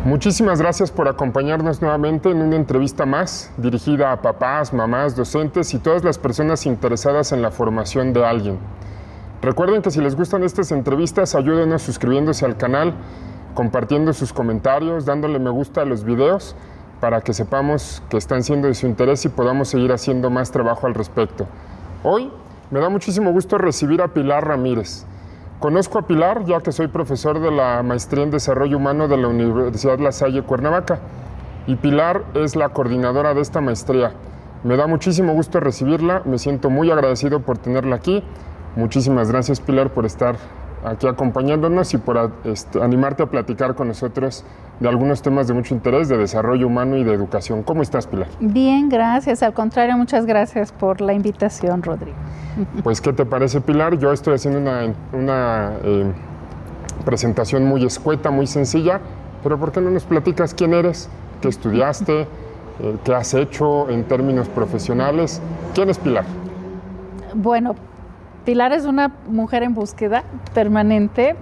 Muchísimas gracias por acompañarnos nuevamente en una entrevista más dirigida a papás, mamás, docentes y todas las personas interesadas en la formación de alguien. Recuerden que si les gustan estas entrevistas, ayúdenos suscribiéndose al canal, compartiendo sus comentarios, dándole me gusta a los videos para que sepamos que están siendo de su interés y podamos seguir haciendo más trabajo al respecto. Hoy me da muchísimo gusto recibir a Pilar Ramírez. Conozco a Pilar ya que soy profesor de la Maestría en Desarrollo Humano de la Universidad La Salle Cuernavaca y Pilar es la coordinadora de esta maestría. Me da muchísimo gusto recibirla, me siento muy agradecido por tenerla aquí. Muchísimas gracias, Pilar, por estar aquí acompañándonos y por animarte a platicar con nosotros de algunos temas de mucho interés, de desarrollo humano y de educación. ¿Cómo estás, Pilar? Bien, gracias. Al contrario, muchas gracias por la invitación, Rodrigo. Pues, ¿qué te parece, Pilar? Yo estoy haciendo una presentación muy escueta, muy sencilla, pero ¿por qué no nos platicas quién eres, qué estudiaste, qué has hecho en términos profesionales? ¿Quién es Pilar? Bueno, Pilar es una mujer en búsqueda permanente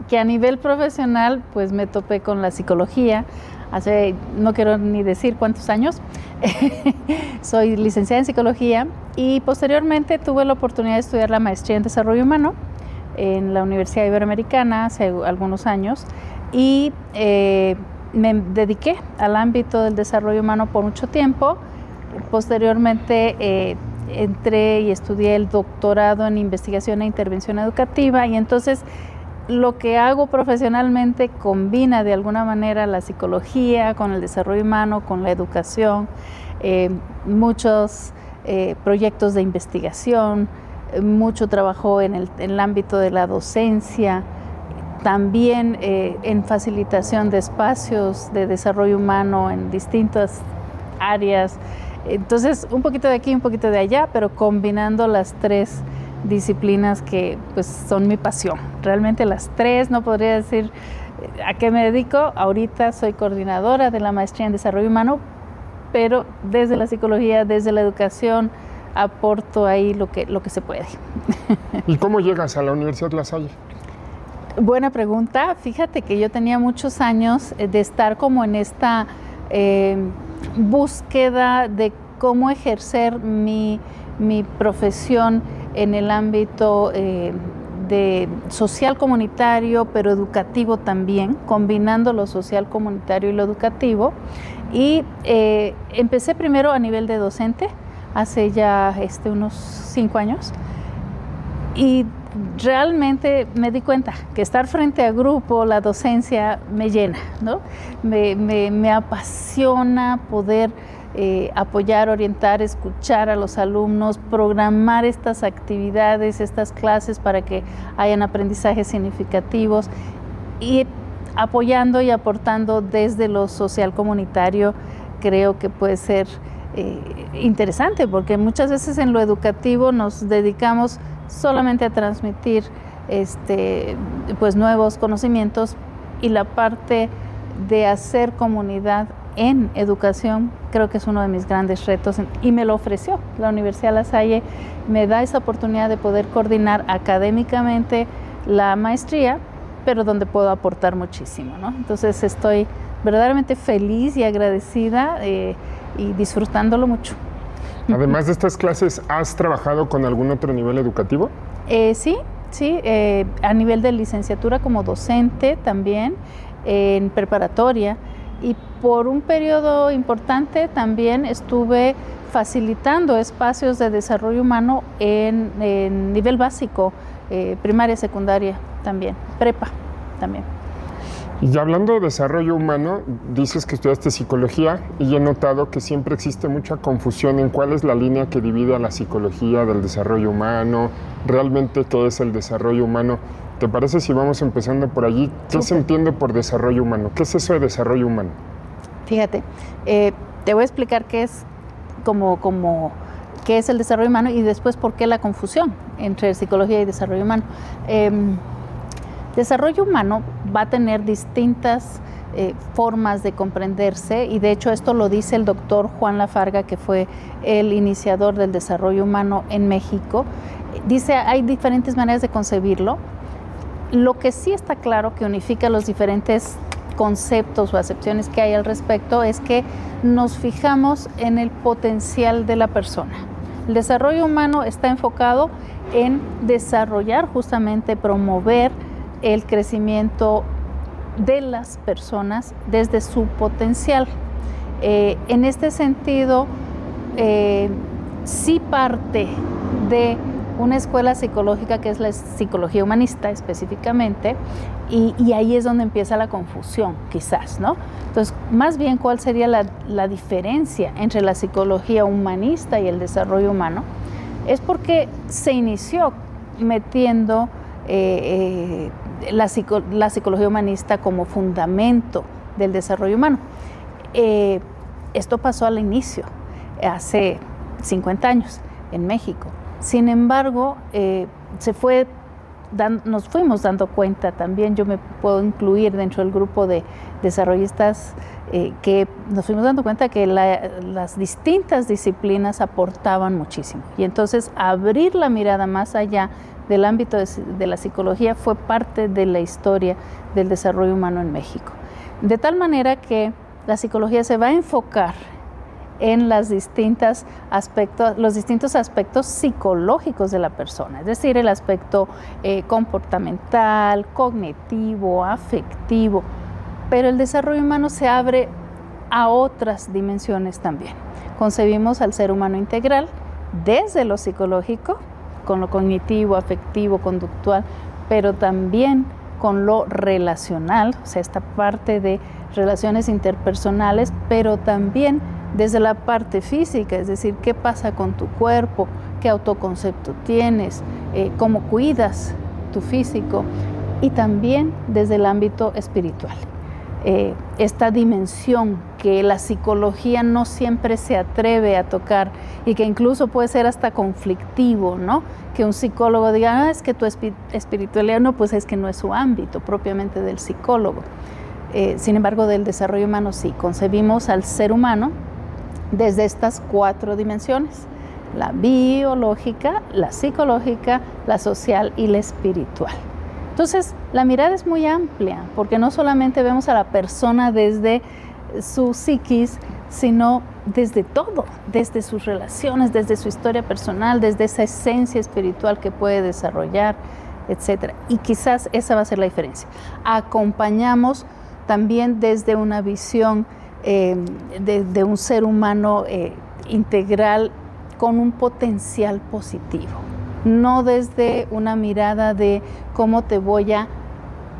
que a nivel profesional pues me topé con la psicología hace, no quiero ni decir cuántos años. Soy licenciada en psicología y posteriormente tuve la oportunidad de estudiar la maestría en desarrollo humano en la Universidad Iberoamericana hace algunos años y me dediqué al ámbito del desarrollo humano por mucho tiempo. Posteriormente entré y estudié el doctorado en investigación e intervención educativa y entonces lo que hago profesionalmente combina de alguna manera la psicología con el desarrollo humano, con la educación, muchos proyectos de investigación, mucho trabajo en el ámbito de la docencia, también en facilitación de espacios de desarrollo humano en distintas áreas. Entonces, un poquito de aquí, un poquito de allá, pero combinando las tres disciplinas que pues son mi pasión. Realmente las tres, no podría decir a qué me dedico. Ahorita soy coordinadora de la maestría en desarrollo humano, pero desde la psicología, desde la educación, aporto ahí lo que se puede. ¿Y cómo llegas a la Universidad La Salle? Buena pregunta. Fíjate que yo tenía muchos años de estar como en esta búsqueda de cómo ejercer mi profesión en el ámbito de social comunitario, pero educativo también, combinando lo social comunitario y lo educativo. Y empecé primero a nivel de docente, hace ya unos 5 años, y realmente me di cuenta que estar frente a grupo, la docencia, me llena, ¿no? Me apasiona poder apoyar, orientar, escuchar a los alumnos, programar estas actividades, estas clases para que hayan aprendizajes significativos y apoyando y aportando desde lo social comunitario. Creo que puede ser interesante porque muchas veces en lo educativo nos dedicamos solamente a transmitir pues nuevos conocimientos y la parte de hacer comunidad en educación creo que es uno de mis grandes retos y me lo ofreció la Universidad La Salle, me da esa oportunidad de poder coordinar académicamente la maestría, pero donde puedo aportar muchísimo, ¿no? Entonces estoy verdaderamente feliz y agradecida y disfrutándolo mucho. Además de estas clases, ¿has trabajado con algún otro nivel educativo? Sí, a nivel de licenciatura como docente también, en preparatoria, y por un periodo importante también estuve facilitando espacios de desarrollo humano en nivel básico, primaria, secundaria también, prepa también. Y hablando de desarrollo humano, dices que estudiaste psicología y he notado que siempre existe mucha confusión en cuál es la línea que divide a la psicología del desarrollo humano, realmente qué es el desarrollo humano. ¿Te parece si vamos empezando por allí? ¿Qué se entiende por desarrollo humano? ¿Qué es eso de desarrollo humano? Fíjate, te voy a explicar qué es qué es el desarrollo humano y después por qué la confusión entre psicología y desarrollo humano. Desarrollo humano va a tener distintas formas de comprenderse y de hecho esto lo dice el doctor Juan Lafarga, que fue el iniciador del desarrollo humano en México. Dice, hay diferentes maneras de concebirlo. Lo que sí está claro que unifica los diferentes conceptos o acepciones que hay al respecto es que nos fijamos en el potencial de la persona. El desarrollo humano está enfocado en desarrollar, justamente promover el crecimiento de las personas desde su potencial. En este sentido, sí parte de una escuela psicológica que es la psicología humanista específicamente, y ahí es donde empieza la confusión, quizás, ¿no? Entonces, más bien, ¿cuál sería la diferencia entre la psicología humanista y el desarrollo humano? Es porque se inició metiendo la psicología humanista como fundamento del desarrollo humano. Esto pasó al inicio, hace 50 años, en México. Sin embargo, nos fuimos dando cuenta también, yo me puedo incluir dentro del grupo de desarrollistas, que nos fuimos dando cuenta que las distintas disciplinas aportaban muchísimo. Y entonces abrir la mirada más allá del ámbito de la psicología fue parte de la historia del desarrollo humano en México. De tal manera que la psicología se va a enfocar en los distintos aspectos psicológicos de la persona, es decir, el aspecto comportamental, cognitivo, afectivo, pero el desarrollo humano se abre a otras dimensiones también. Concebimos al ser humano integral desde lo psicológico, con lo cognitivo, afectivo, conductual, pero también con lo relacional, o sea, esta parte de relaciones interpersonales, pero también desde la parte física, es decir, qué pasa con tu cuerpo, qué autoconcepto tienes, cómo cuidas tu físico, y también desde el ámbito espiritual. Esta dimensión que la psicología no siempre se atreve a tocar y que incluso puede ser hasta conflictivo, ¿no? Que un psicólogo diga, es que tu espiritualidad, no, pues es que no es su ámbito propiamente del psicólogo. Sin embargo, del desarrollo humano sí, concebimos al ser humano desde estas 4 dimensiones: la biológica, la psicológica, la social y la espiritual. Entonces, la mirada es muy amplia, porque no solamente vemos a la persona desde su psiquis, sino desde todo, desde sus relaciones, desde su historia personal, desde esa esencia espiritual que puede desarrollar, etc. Y quizás esa va a ser la diferencia. Acompañamos también desde una visión de un ser humano integral con un potencial positivo, no desde una mirada de cómo te voy a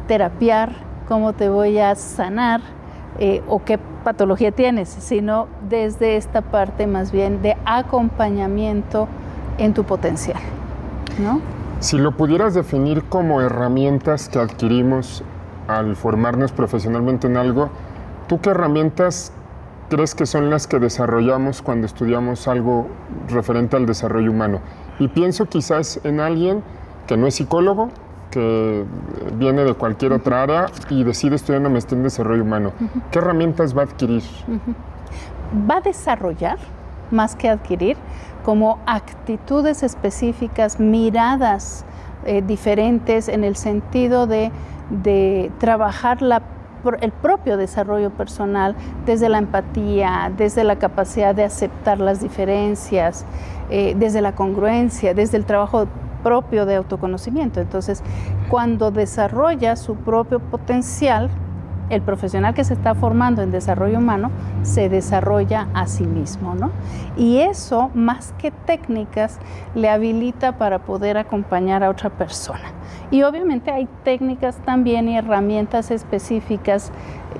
terapiar, cómo te voy a sanar o qué patología tienes, sino desde esta parte más bien de acompañamiento en tu potencial, ¿no? Si lo pudieras definir como herramientas que adquirimos al formarnos profesionalmente en algo, ¿tú qué herramientas crees que son las que desarrollamos cuando estudiamos algo referente al desarrollo humano? Y pienso quizás en alguien que no es psicólogo, que viene de cualquier otra área y decide estudiar una maestría en desarrollo humano. ¿Qué herramientas va a adquirir? Va a desarrollar, más que adquirir, como actitudes específicas, miradas diferentes en el sentido de trabajar el propio desarrollo personal desde la empatía, desde la capacidad de aceptar las diferencias, desde la congruencia, desde el trabajo propio de autoconocimiento. Entonces, cuando desarrolla su propio potencial, el profesional que se está formando en desarrollo humano se desarrolla a sí mismo, ¿no? Y eso, más que técnicas, le habilita para poder acompañar a otra persona. Y obviamente hay técnicas también y herramientas específicas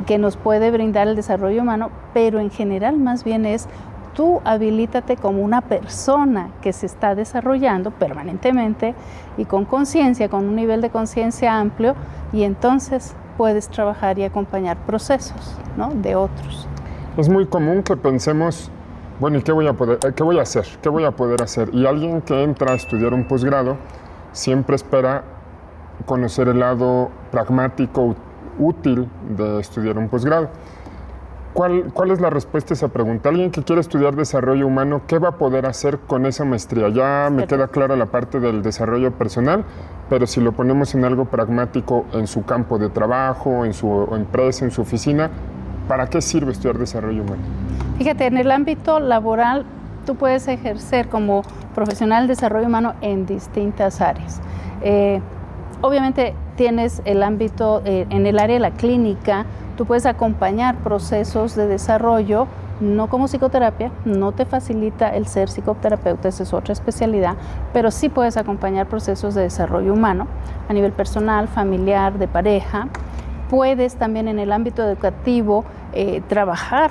que nos puede brindar el desarrollo humano, pero en general más bien es tú habilítate como una persona que se está desarrollando permanentemente y con conciencia, con un nivel de conciencia amplio, y entonces puedes trabajar y acompañar procesos, ¿no?, de otros. Es muy común que pensemos, bueno, ¿y qué voy a hacer? ¿Qué voy a poder hacer? Y alguien que entra a estudiar un posgrado siempre espera conocer el lado pragmático, útil de estudiar un posgrado. ¿Cuál es la respuesta a esa pregunta? Alguien que quiere estudiar desarrollo humano, ¿qué va a poder hacer con esa maestría? Ya me queda clara la parte del desarrollo personal, pero si lo ponemos en algo pragmático en su campo de trabajo, en su empresa, en su oficina, ¿para qué sirve estudiar desarrollo humano? Fíjate, en el ámbito laboral tú puedes ejercer como profesional de desarrollo humano en distintas áreas. Obviamente tienes el ámbito, en el área de la clínica, tú puedes acompañar procesos de desarrollo, no como psicoterapia, no te facilita el ser psicoterapeuta, esa es otra especialidad, pero sí puedes acompañar procesos de desarrollo humano a nivel personal, familiar, de pareja. Puedes también en el ámbito educativo trabajar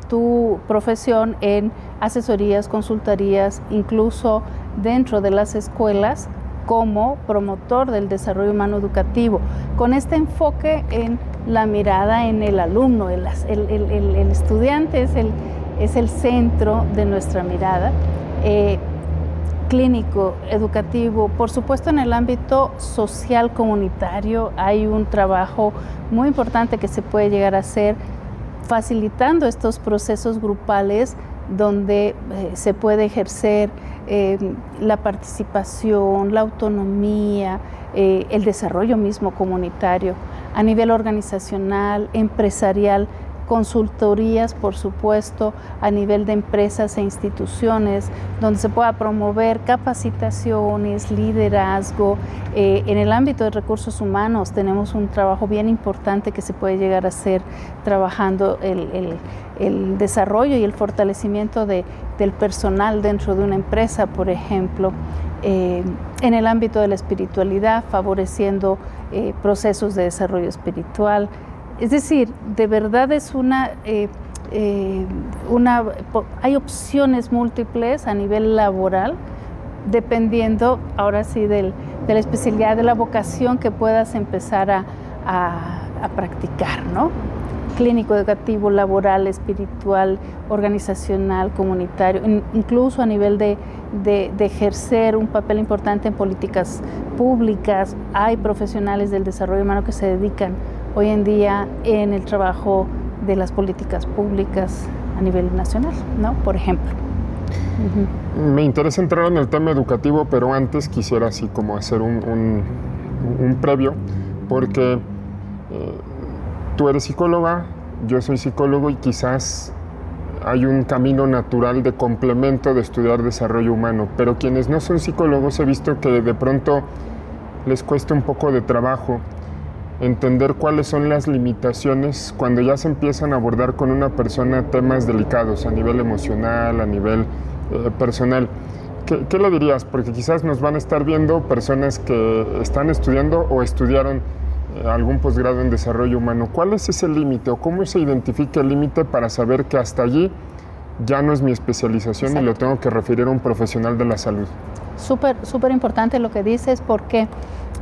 tu profesión en asesorías, consultorías, incluso dentro de las escuelas como promotor del desarrollo humano educativo, con este enfoque en la mirada en el alumno. El estudiante es el centro de nuestra mirada. Clínico, educativo, por supuesto en el ámbito social comunitario hay un trabajo muy importante que se puede llegar a hacer facilitando estos procesos grupales donde se puede ejercer la participación, la autonomía, el desarrollo mismo comunitario a nivel organizacional, empresarial, consultorías, por supuesto, a nivel de empresas e instituciones, donde se pueda promover capacitaciones, liderazgo. En el ámbito de recursos humanos tenemos un trabajo bien importante que se puede llegar a hacer trabajando el desarrollo y el fortalecimiento del personal dentro de una empresa, por ejemplo. En el ámbito de la espiritualidad, favoreciendo procesos de desarrollo espiritual. Es decir, de verdad es hay opciones múltiples a nivel laboral, dependiendo ahora sí de la especialidad, de la vocación que puedas empezar a practicar, ¿no? Clínico, educativo, laboral, espiritual, organizacional, comunitario, incluso a nivel de ejercer un papel importante en políticas públicas. Hay profesionales del desarrollo humano que se dedican hoy en día en el trabajo de las políticas públicas a nivel nacional, ¿no? Por ejemplo. Me interesa entrar en el tema educativo, pero antes quisiera así como hacer un previo, porque tú eres psicóloga, yo soy psicólogo y quizás hay un camino natural de complemento de estudiar desarrollo humano, pero quienes no son psicólogos he visto que de pronto les cuesta un poco de trabajo entender cuáles son las limitaciones cuando ya se empiezan a abordar con una persona temas delicados a nivel emocional, a nivel personal. ¿Qué le dirías? Porque quizás nos van a estar viendo personas que están estudiando o estudiaron algún posgrado en desarrollo humano. ¿Cuál es ese límite o cómo se identifica el límite para saber que hasta allí ya no es mi especialización? Exacto. Y lo tengo que referir a un profesional de la salud? Súper importante lo que dices, porque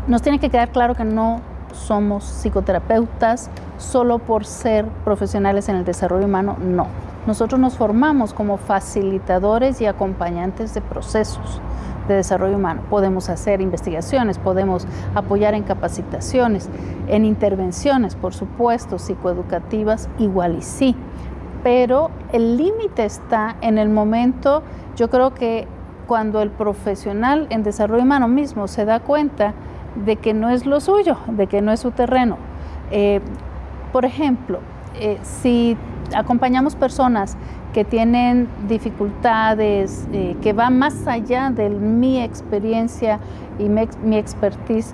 nos tiene que quedar claro que no somos psicoterapeutas solo por ser profesionales en el desarrollo humano, no. Nosotros nos formamos como facilitadores y acompañantes de procesos de desarrollo humano. Podemos hacer investigaciones, podemos apoyar en capacitaciones, en intervenciones, por supuesto, psicoeducativas, igual y sí. Pero el límite está en el momento, yo creo que cuando el profesional en desarrollo humano mismo se da cuenta de que no es lo suyo, de que no es su terreno. Por ejemplo, si acompañamos personas que tienen dificultades, que van más allá de mi experiencia y mi expertise,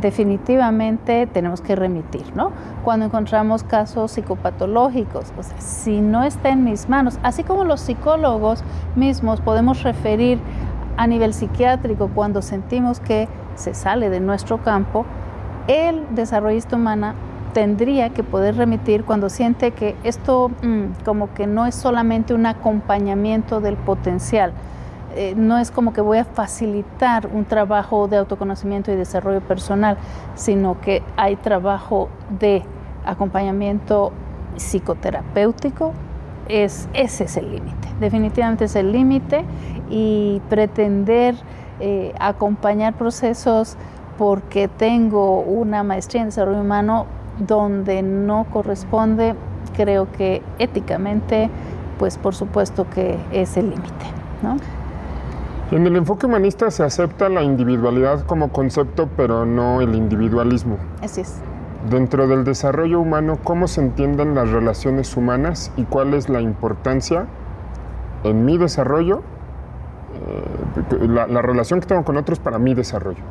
definitivamente tenemos que remitir, ¿no? Cuando encontramos casos psicopatológicos, o sea, si no está en mis manos, así como los psicólogos mismos podemos referir a nivel psiquiátrico cuando sentimos que se sale de nuestro campo, el desarrollista humano tendría que poder remitir cuando siente que esto como que no es solamente un acompañamiento del potencial, no es como que voy a facilitar un trabajo de autoconocimiento y desarrollo personal, sino que hay trabajo de acompañamiento psicoterapéutico. Ese es el límite, definitivamente es el límite, y pretender acompañar procesos porque tengo una maestría en desarrollo humano donde no corresponde, creo que éticamente, pues por supuesto que es el límite, ¿no? En el enfoque humanista se acepta la individualidad como concepto, pero no el individualismo. Así es. Dentro del desarrollo humano, ¿cómo se entienden las relaciones humanas y cuál es la importancia en mi desarrollo, la relación que tengo con otros para mi desarrollo?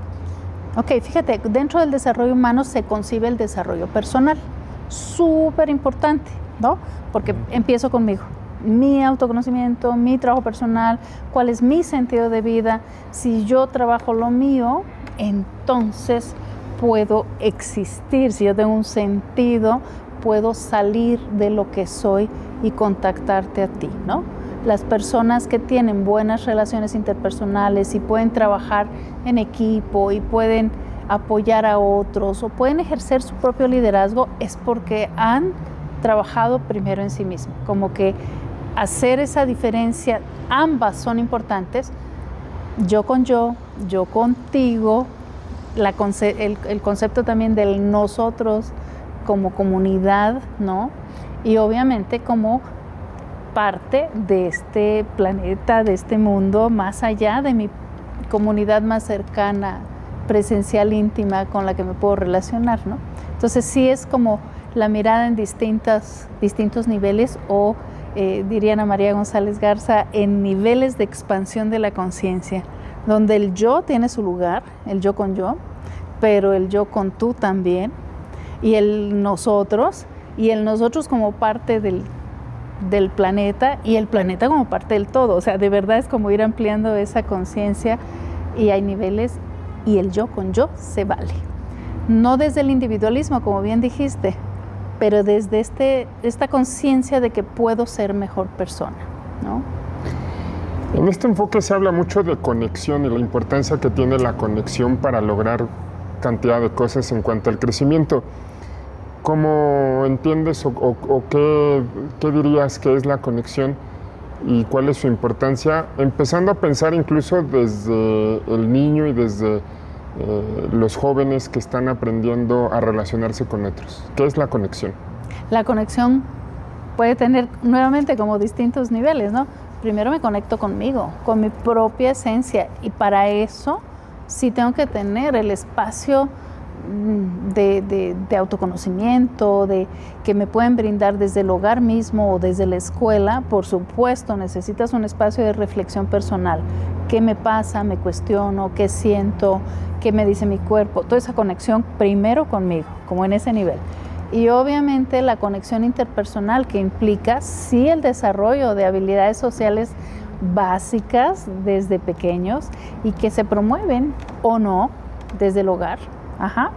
Ok, fíjate, dentro del desarrollo humano se concibe el desarrollo personal, súper importante, ¿no? Porque empiezo conmigo, mi autoconocimiento, mi trabajo personal, cuál es mi sentido de vida. Si yo trabajo lo mío, entonces puedo existir. Si yo tengo un sentido, puedo salir de lo que soy y contactarte a ti, ¿no? Las personas que tienen buenas relaciones interpersonales y pueden trabajar en equipo y pueden apoyar a otros o pueden ejercer su propio liderazgo es porque han trabajado primero en sí mismos. Como que hacer esa diferencia, ambas son importantes, yo con yo contigo, el concepto también del nosotros como comunidad, ¿no? Y obviamente como parte de este planeta, de este mundo, más allá de mi comunidad más cercana, presencial, íntima, con la que me puedo relacionar, ¿no? Entonces sí es como la mirada en distintos niveles o, diría Ana María González Garza, en niveles de expansión de la conciencia, donde el yo tiene su lugar, el yo con yo, pero el yo con tú también, y el nosotros como parte del planeta y el planeta como parte del todo. O sea, de verdad es como ir ampliando esa conciencia y hay niveles y el yo con yo se vale. No desde el individualismo, como bien dijiste, pero desde esta conciencia de que puedo ser mejor persona, ¿no? En este enfoque se habla mucho de conexión y la importancia que tiene la conexión para lograr cantidad de cosas en cuanto al crecimiento. ¿Cómo entiendes o qué dirías que es la conexión y cuál es su importancia? Empezando a pensar incluso desde el niño y desde los jóvenes que están aprendiendo a relacionarse con otros. ¿Qué es la conexión? La conexión puede tener nuevamente como distintos niveles, ¿no? Primero me conecto conmigo, con mi propia esencia, y para eso sí tengo que tener el espacio de autoconocimiento, que me pueden brindar desde el hogar mismo o desde la escuela. Por supuesto, necesitas un espacio de reflexión personal. ¿Qué me pasa? Me cuestiono, ¿qué siento? ¿Qué me dice mi cuerpo? Toda esa conexión primero conmigo, como en ese nivel. Y obviamente la conexión interpersonal, que implica sí el desarrollo de habilidades sociales básicas desde pequeños y que se promueven o no desde el hogar. Ajá.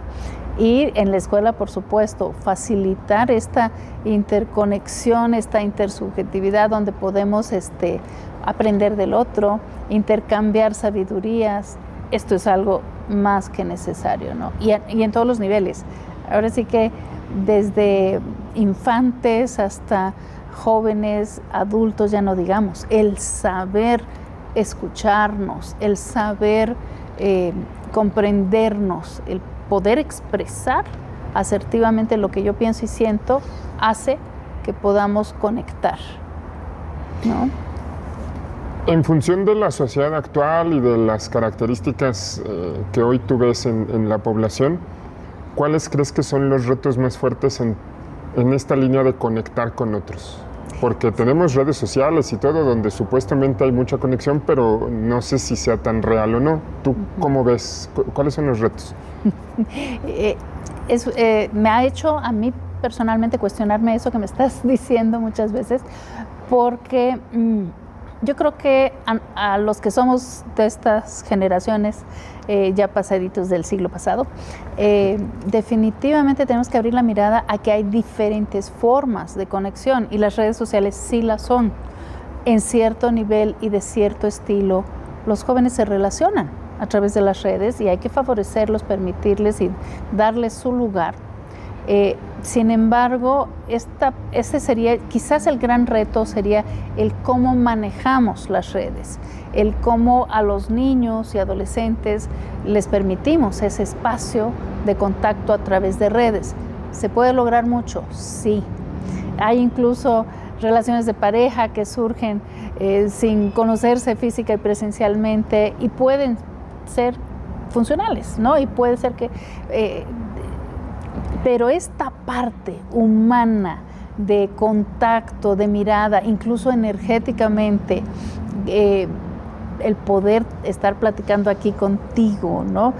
Y en la escuela, por supuesto, facilitar esta interconexión, esta intersubjetividad donde podemos aprender del otro, intercambiar sabidurías. Esto es algo más que necesario, ¿no? Y en todos los niveles. Ahora sí que desde infantes hasta jóvenes, adultos, ya no digamos, el saber escucharnos, el saber comprendernos, el poder expresar asertivamente lo que yo pienso y siento, hace que podamos conectar, ¿no? En función de la sociedad actual y de las características que hoy tú ves en la población, ¿cuáles crees que son los retos más fuertes en esta línea de conectar con otros? Porque tenemos redes sociales y todo donde supuestamente hay mucha conexión, pero no sé si sea tan real o no. ¿Tú cómo ves? ¿Cuáles son los retos? Me ha hecho a mí personalmente cuestionarme eso que me estás diciendo muchas veces, porque yo creo que a los que somos de estas generaciones ya pasaditos del siglo pasado, definitivamente tenemos que abrir la mirada a que hay diferentes formas de conexión y las redes sociales sí las son. En cierto nivel y de cierto estilo, los jóvenes se relacionan a través de las redes y hay que favorecerlos, permitirles y darles su lugar. Sin embargo, ese sería quizás el gran reto, sería el cómo manejamos las redes, el cómo a los niños y adolescentes les permitimos ese espacio de contacto a través de redes. ¿Se puede lograr mucho? Sí. Hay incluso relaciones de pareja que surgen sin conocerse física y presencialmente y pueden ser funcionales, ¿no? Y puede ser que... pero esta parte humana de contacto, de mirada, incluso energéticamente, el poder estar platicando aquí contigo, ¿no?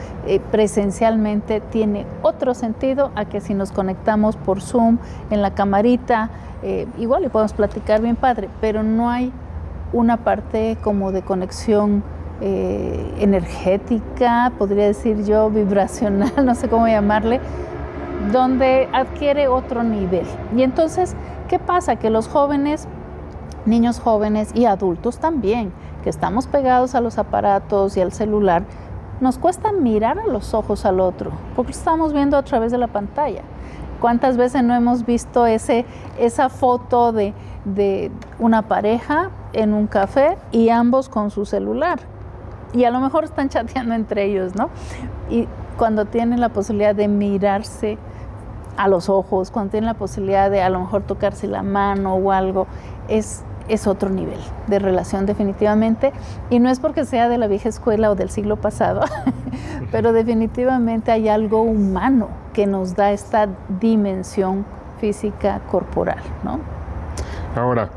Presencialmente tiene otro sentido a que si nos conectamos por Zoom en la camarita, igual le podemos platicar bien padre, pero no hay una parte como de conexión energética, podría decir yo, vibracional, no sé cómo llamarle, donde adquiere otro nivel. Y entonces, ¿qué pasa? Que los jóvenes, niños jóvenes y adultos también, que estamos pegados a los aparatos y al celular, nos cuesta mirar a los ojos al otro, porque lo estamos viendo a través de la pantalla. ¿Cuántas veces no hemos visto esa foto de una pareja en un café y ambos con su celular? Y a lo mejor están chateando entre ellos, ¿no? Y cuando tienen la posibilidad de mirarse a los ojos, cuando tienen la posibilidad de a lo mejor tocarse la mano o algo, es otro nivel de relación definitivamente. Y no es porque sea de la vieja escuela o del siglo pasado, pero definitivamente hay algo humano que nos da esta dimensión física corporal, ¿no? Ahora,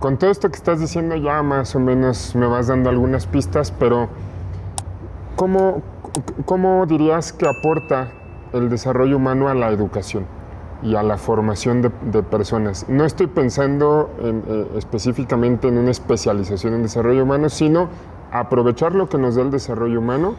con todo esto que estás diciendo ya más o menos me vas dando algunas pistas, pero ¿cómo dirías que aporta el desarrollo humano a la educación y a la formación de personas? No estoy pensando específicamente en una especialización en desarrollo humano, sino aprovechar lo que nos da el desarrollo humano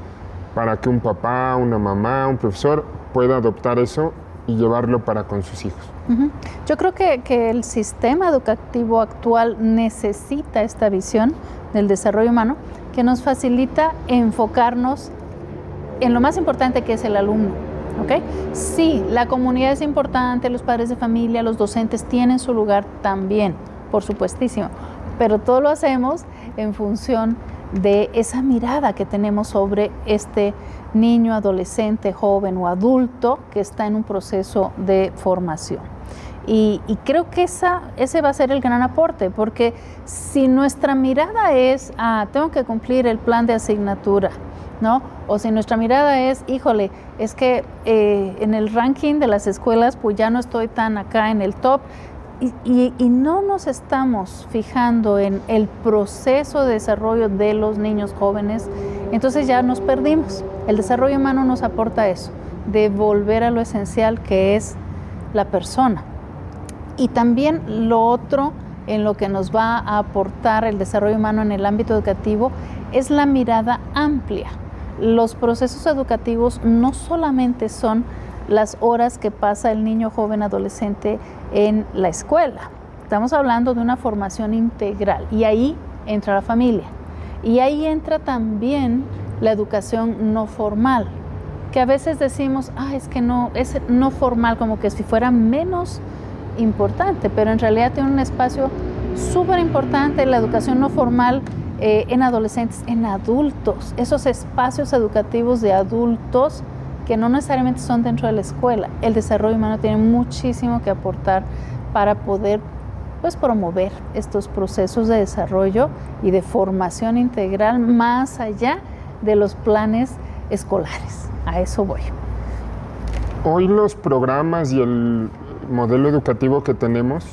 para que un papá, una mamá, un profesor pueda adoptar eso y llevarlo para con sus hijos. Uh-huh. Yo creo que el sistema educativo actual necesita esta visión del desarrollo humano que nos facilita enfocarnos en lo más importante, que es el alumno. ¿Okay? Sí, la comunidad es importante, los padres de familia, los docentes tienen su lugar también, por supuestísimo, pero todo lo hacemos en función de esa mirada que tenemos sobre este niño, adolescente, joven o adulto que está en un proceso de formación. Y creo que ese va a ser el gran aporte, porque si nuestra mirada es, tengo que cumplir el plan de asignatura, ¿no? O si nuestra mirada es, híjole, es que en el ranking de las escuelas pues ya no estoy tan acá en el top, y no nos estamos fijando en el proceso de desarrollo de los niños jóvenes, entonces ya nos perdimos. El desarrollo humano nos aporta eso, de volver a lo esencial que es la persona. Y también lo otro en lo que nos va a aportar el desarrollo humano en el ámbito educativo es la mirada amplia. Los procesos educativos no solamente son las horas que pasa el niño, joven, adolescente en la escuela. Estamos hablando de una formación integral y ahí entra la familia. Y ahí entra también la educación no formal, que a veces decimos, es que no, es no formal, como que si fuera menos importante, pero en realidad tiene un espacio súper importante la educación no formal en adolescentes, en adultos, esos espacios educativos de adultos que no necesariamente son dentro de la escuela. El desarrollo humano tiene muchísimo que aportar para poder promover estos procesos de desarrollo y de formación integral más allá de los planes escolares. A eso voy. Hoy los programas y el modelo educativo que tenemos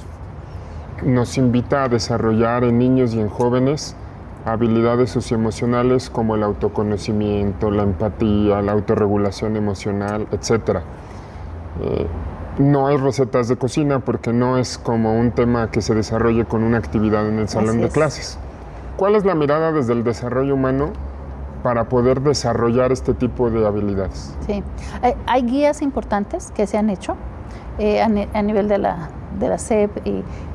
nos invita a desarrollar en niños y en jóvenes habilidades socioemocionales como el autoconocimiento, la empatía, la autorregulación emocional, etc. No hay recetas de cocina porque no es como un tema que se desarrolle con una actividad en el salón de clases. ¿Cuál es la mirada desde el desarrollo humano para poder desarrollar este tipo de habilidades? Sí, hay guías importantes que se han hecho a nivel de la SEP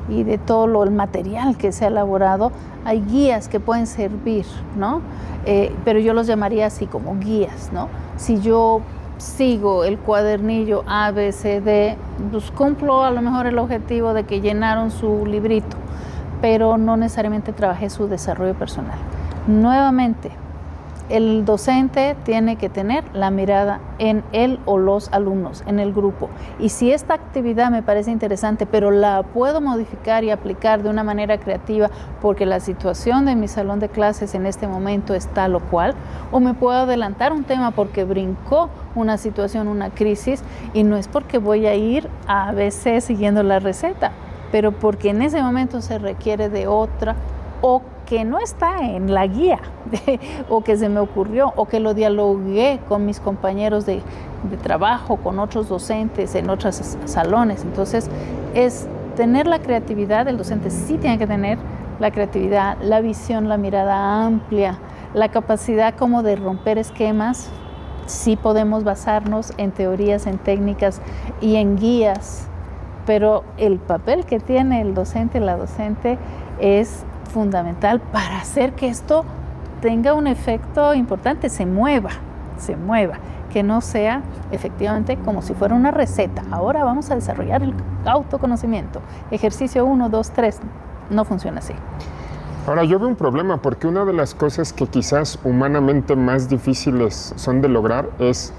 y de todo el material que se ha elaborado. Hay guías que pueden servir, ¿no? Pero yo los llamaría así como guías, ¿no? Si yo sigo el cuadernillo A, B, C, D, pues cumplo a lo mejor el objetivo de que llenaron su librito, pero no necesariamente trabajé su desarrollo personal. Nuevamente, el docente tiene que tener la mirada en él o los alumnos, en el grupo. Y si esta actividad me parece interesante, pero la puedo modificar y aplicar de una manera creativa porque la situación de mi salón de clases en este momento es tal o cual, o me puedo adelantar un tema porque brincó una situación, una crisis, y no es porque voy a ir a ABC siguiendo la receta, pero porque en ese momento se requiere de otra, o que no está en la guía, o que se me ocurrió, o que lo dialogué con mis compañeros de trabajo, con otros docentes en otros salones. Entonces, es tener la creatividad, el docente sí tiene que tener la creatividad, la visión, la mirada amplia, la capacidad como de romper esquemas. Sí podemos basarnos en teorías, en técnicas y en guías, pero el papel que tiene el docente, la docente, es fundamental para hacer que esto tenga un efecto importante, se mueva, que no sea efectivamente como si fuera una receta. Ahora vamos a desarrollar el autoconocimiento. Ejercicio 1, 2, 3. No funciona así. Ahora, yo veo un problema porque una de las cosas que quizás humanamente más difíciles son de lograr es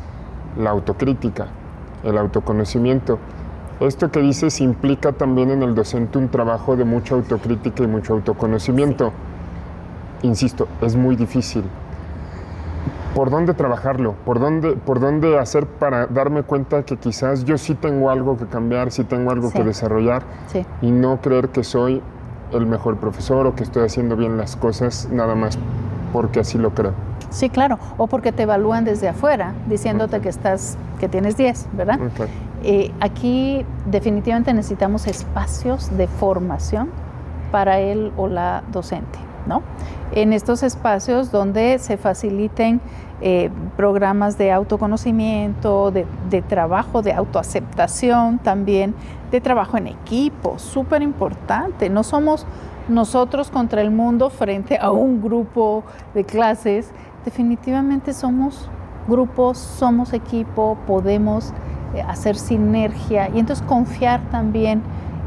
la autocrítica, el autoconocimiento. Esto que dices implica también en el docente un trabajo de mucha autocrítica y mucho autoconocimiento. Sí. Insisto, es muy difícil. ¿Por dónde trabajarlo? ¿Por dónde hacer para darme cuenta que quizás yo sí tengo algo que cambiar, sí tengo algo que desarrollar, y no creer que soy el mejor profesor o que estoy haciendo bien las cosas nada más porque así lo creo? Sí, claro, o porque te evalúan desde afuera, diciéndote que tienes 10, ¿verdad? Aquí definitivamente necesitamos espacios de formación para él o la docente, ¿no? En estos espacios donde se faciliten programas de autoconocimiento, de trabajo, de autoaceptación también, de trabajo en equipo, súper importante. No somos nosotros contra el mundo frente a un grupo de clases. Definitivamente somos grupos, somos equipo, podemos hacer sinergia y entonces confiar también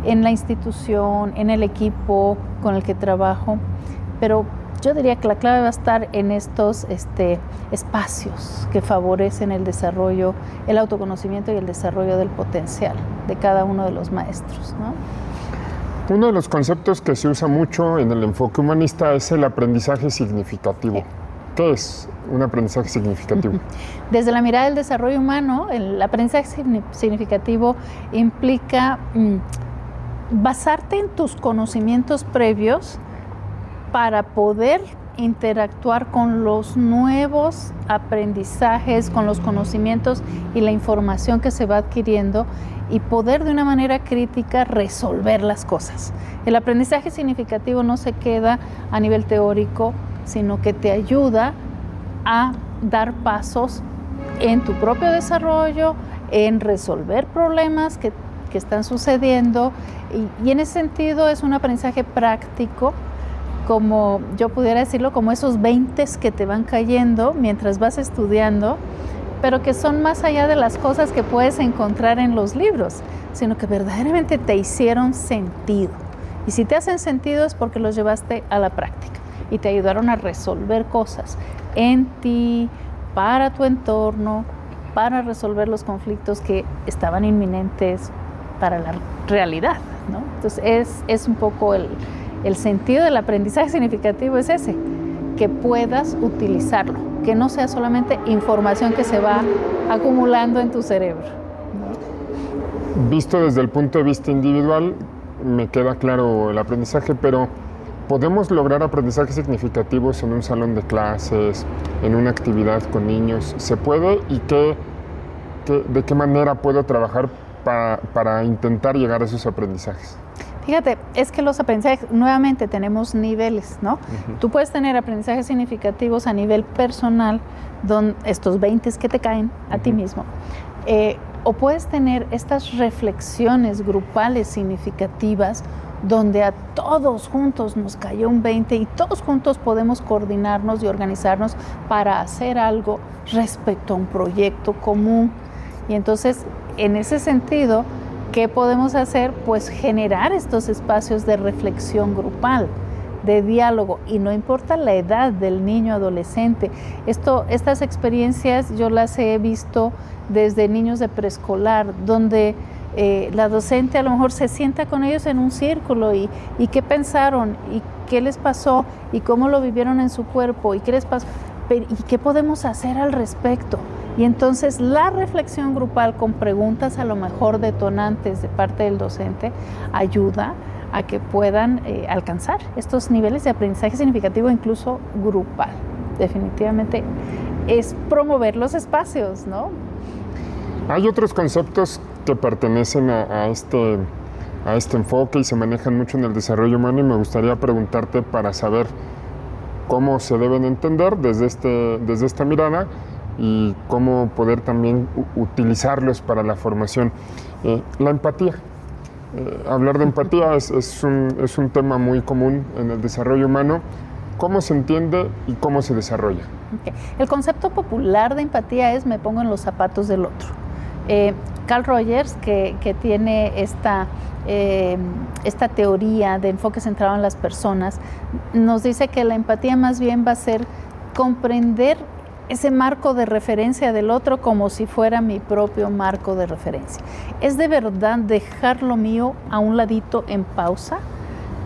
en la institución, en el equipo con el que trabajo. Pero yo diría que la clave va a estar en estos espacios que favorecen el desarrollo, el autoconocimiento y el desarrollo del potencial de cada uno de los maestros, ¿no? Uno de los conceptos que se usa mucho en el enfoque humanista es el aprendizaje significativo. Sí. ¿Qué es un aprendizaje significativo? Desde la mirada del desarrollo humano, el aprendizaje significativo implica basarte en tus conocimientos previos para poder interactuar con los nuevos aprendizajes, con los conocimientos y la información que se va adquiriendo y poder de una manera crítica resolver las cosas. El aprendizaje significativo no se queda a nivel teórico, sino que te ayuda a dar pasos en tu propio desarrollo, en resolver problemas que están sucediendo y en ese sentido es un aprendizaje práctico, como yo pudiera decirlo, como esos 20 que te van cayendo mientras vas estudiando, pero que son más allá de las cosas que puedes encontrar en los libros, sino que verdaderamente te hicieron sentido. Y si te hacen sentido es porque los llevaste a la práctica y te ayudaron a resolver cosas en ti, para tu entorno, para resolver los conflictos que estaban inminentes para la realidad, ¿no? Entonces es un poco el sentido del aprendizaje significativo es ese, que puedas utilizarlo, que no sea solamente información que se va acumulando en tu cerebro, ¿no? Visto desde el punto de vista individual, me queda claro el aprendizaje, pero ¿podemos lograr aprendizajes significativos en un salón de clases, en una actividad con niños? ¿Se puede? ¿Y de qué manera puedo trabajar para intentar llegar a esos aprendizajes? Fíjate, es que los aprendizajes, nuevamente tenemos niveles, ¿no? Tú puedes tener aprendizajes significativos a nivel personal, estos 20 que te caen a ti mismo, o puedes tener estas reflexiones grupales significativas donde a todos juntos nos cayó un 20 y todos juntos podemos coordinarnos y organizarnos para hacer algo respecto a un proyecto común. Y entonces, en ese sentido, ¿qué podemos hacer? Pues generar estos espacios de reflexión grupal, de diálogo, y no importa la edad del niño adolescente. Estas experiencias yo las he visto desde niños de preescolar, donde la docente a lo mejor se sienta con ellos en un círculo y qué pensaron y qué les pasó y cómo lo vivieron en su cuerpo y qué les pasó y qué podemos hacer al respecto. Y entonces la reflexión grupal con preguntas a lo mejor detonantes de parte del docente ayuda a que puedan alcanzar estos niveles de aprendizaje significativo, incluso grupal. Definitivamente es promover los espacios, ¿no? Hay otros conceptos que pertenecen a este enfoque y se manejan mucho en el desarrollo humano, y me gustaría preguntarte para saber cómo se deben entender desde esta mirada y cómo poder también utilizarlos para la formación. La empatía. Hablar de empatía es un tema muy común en el desarrollo humano. ¿Cómo se entiende y cómo se desarrolla? Okay. El concepto popular de empatía es: me pongo en los zapatos del otro. Carl Rogers, que tiene esta teoría de enfoque centrado en las personas, nos dice que la empatía más bien va a ser comprender ese marco de referencia del otro como si fuera mi propio marco de referencia. Es de verdad dejar lo mío a un ladito en pausa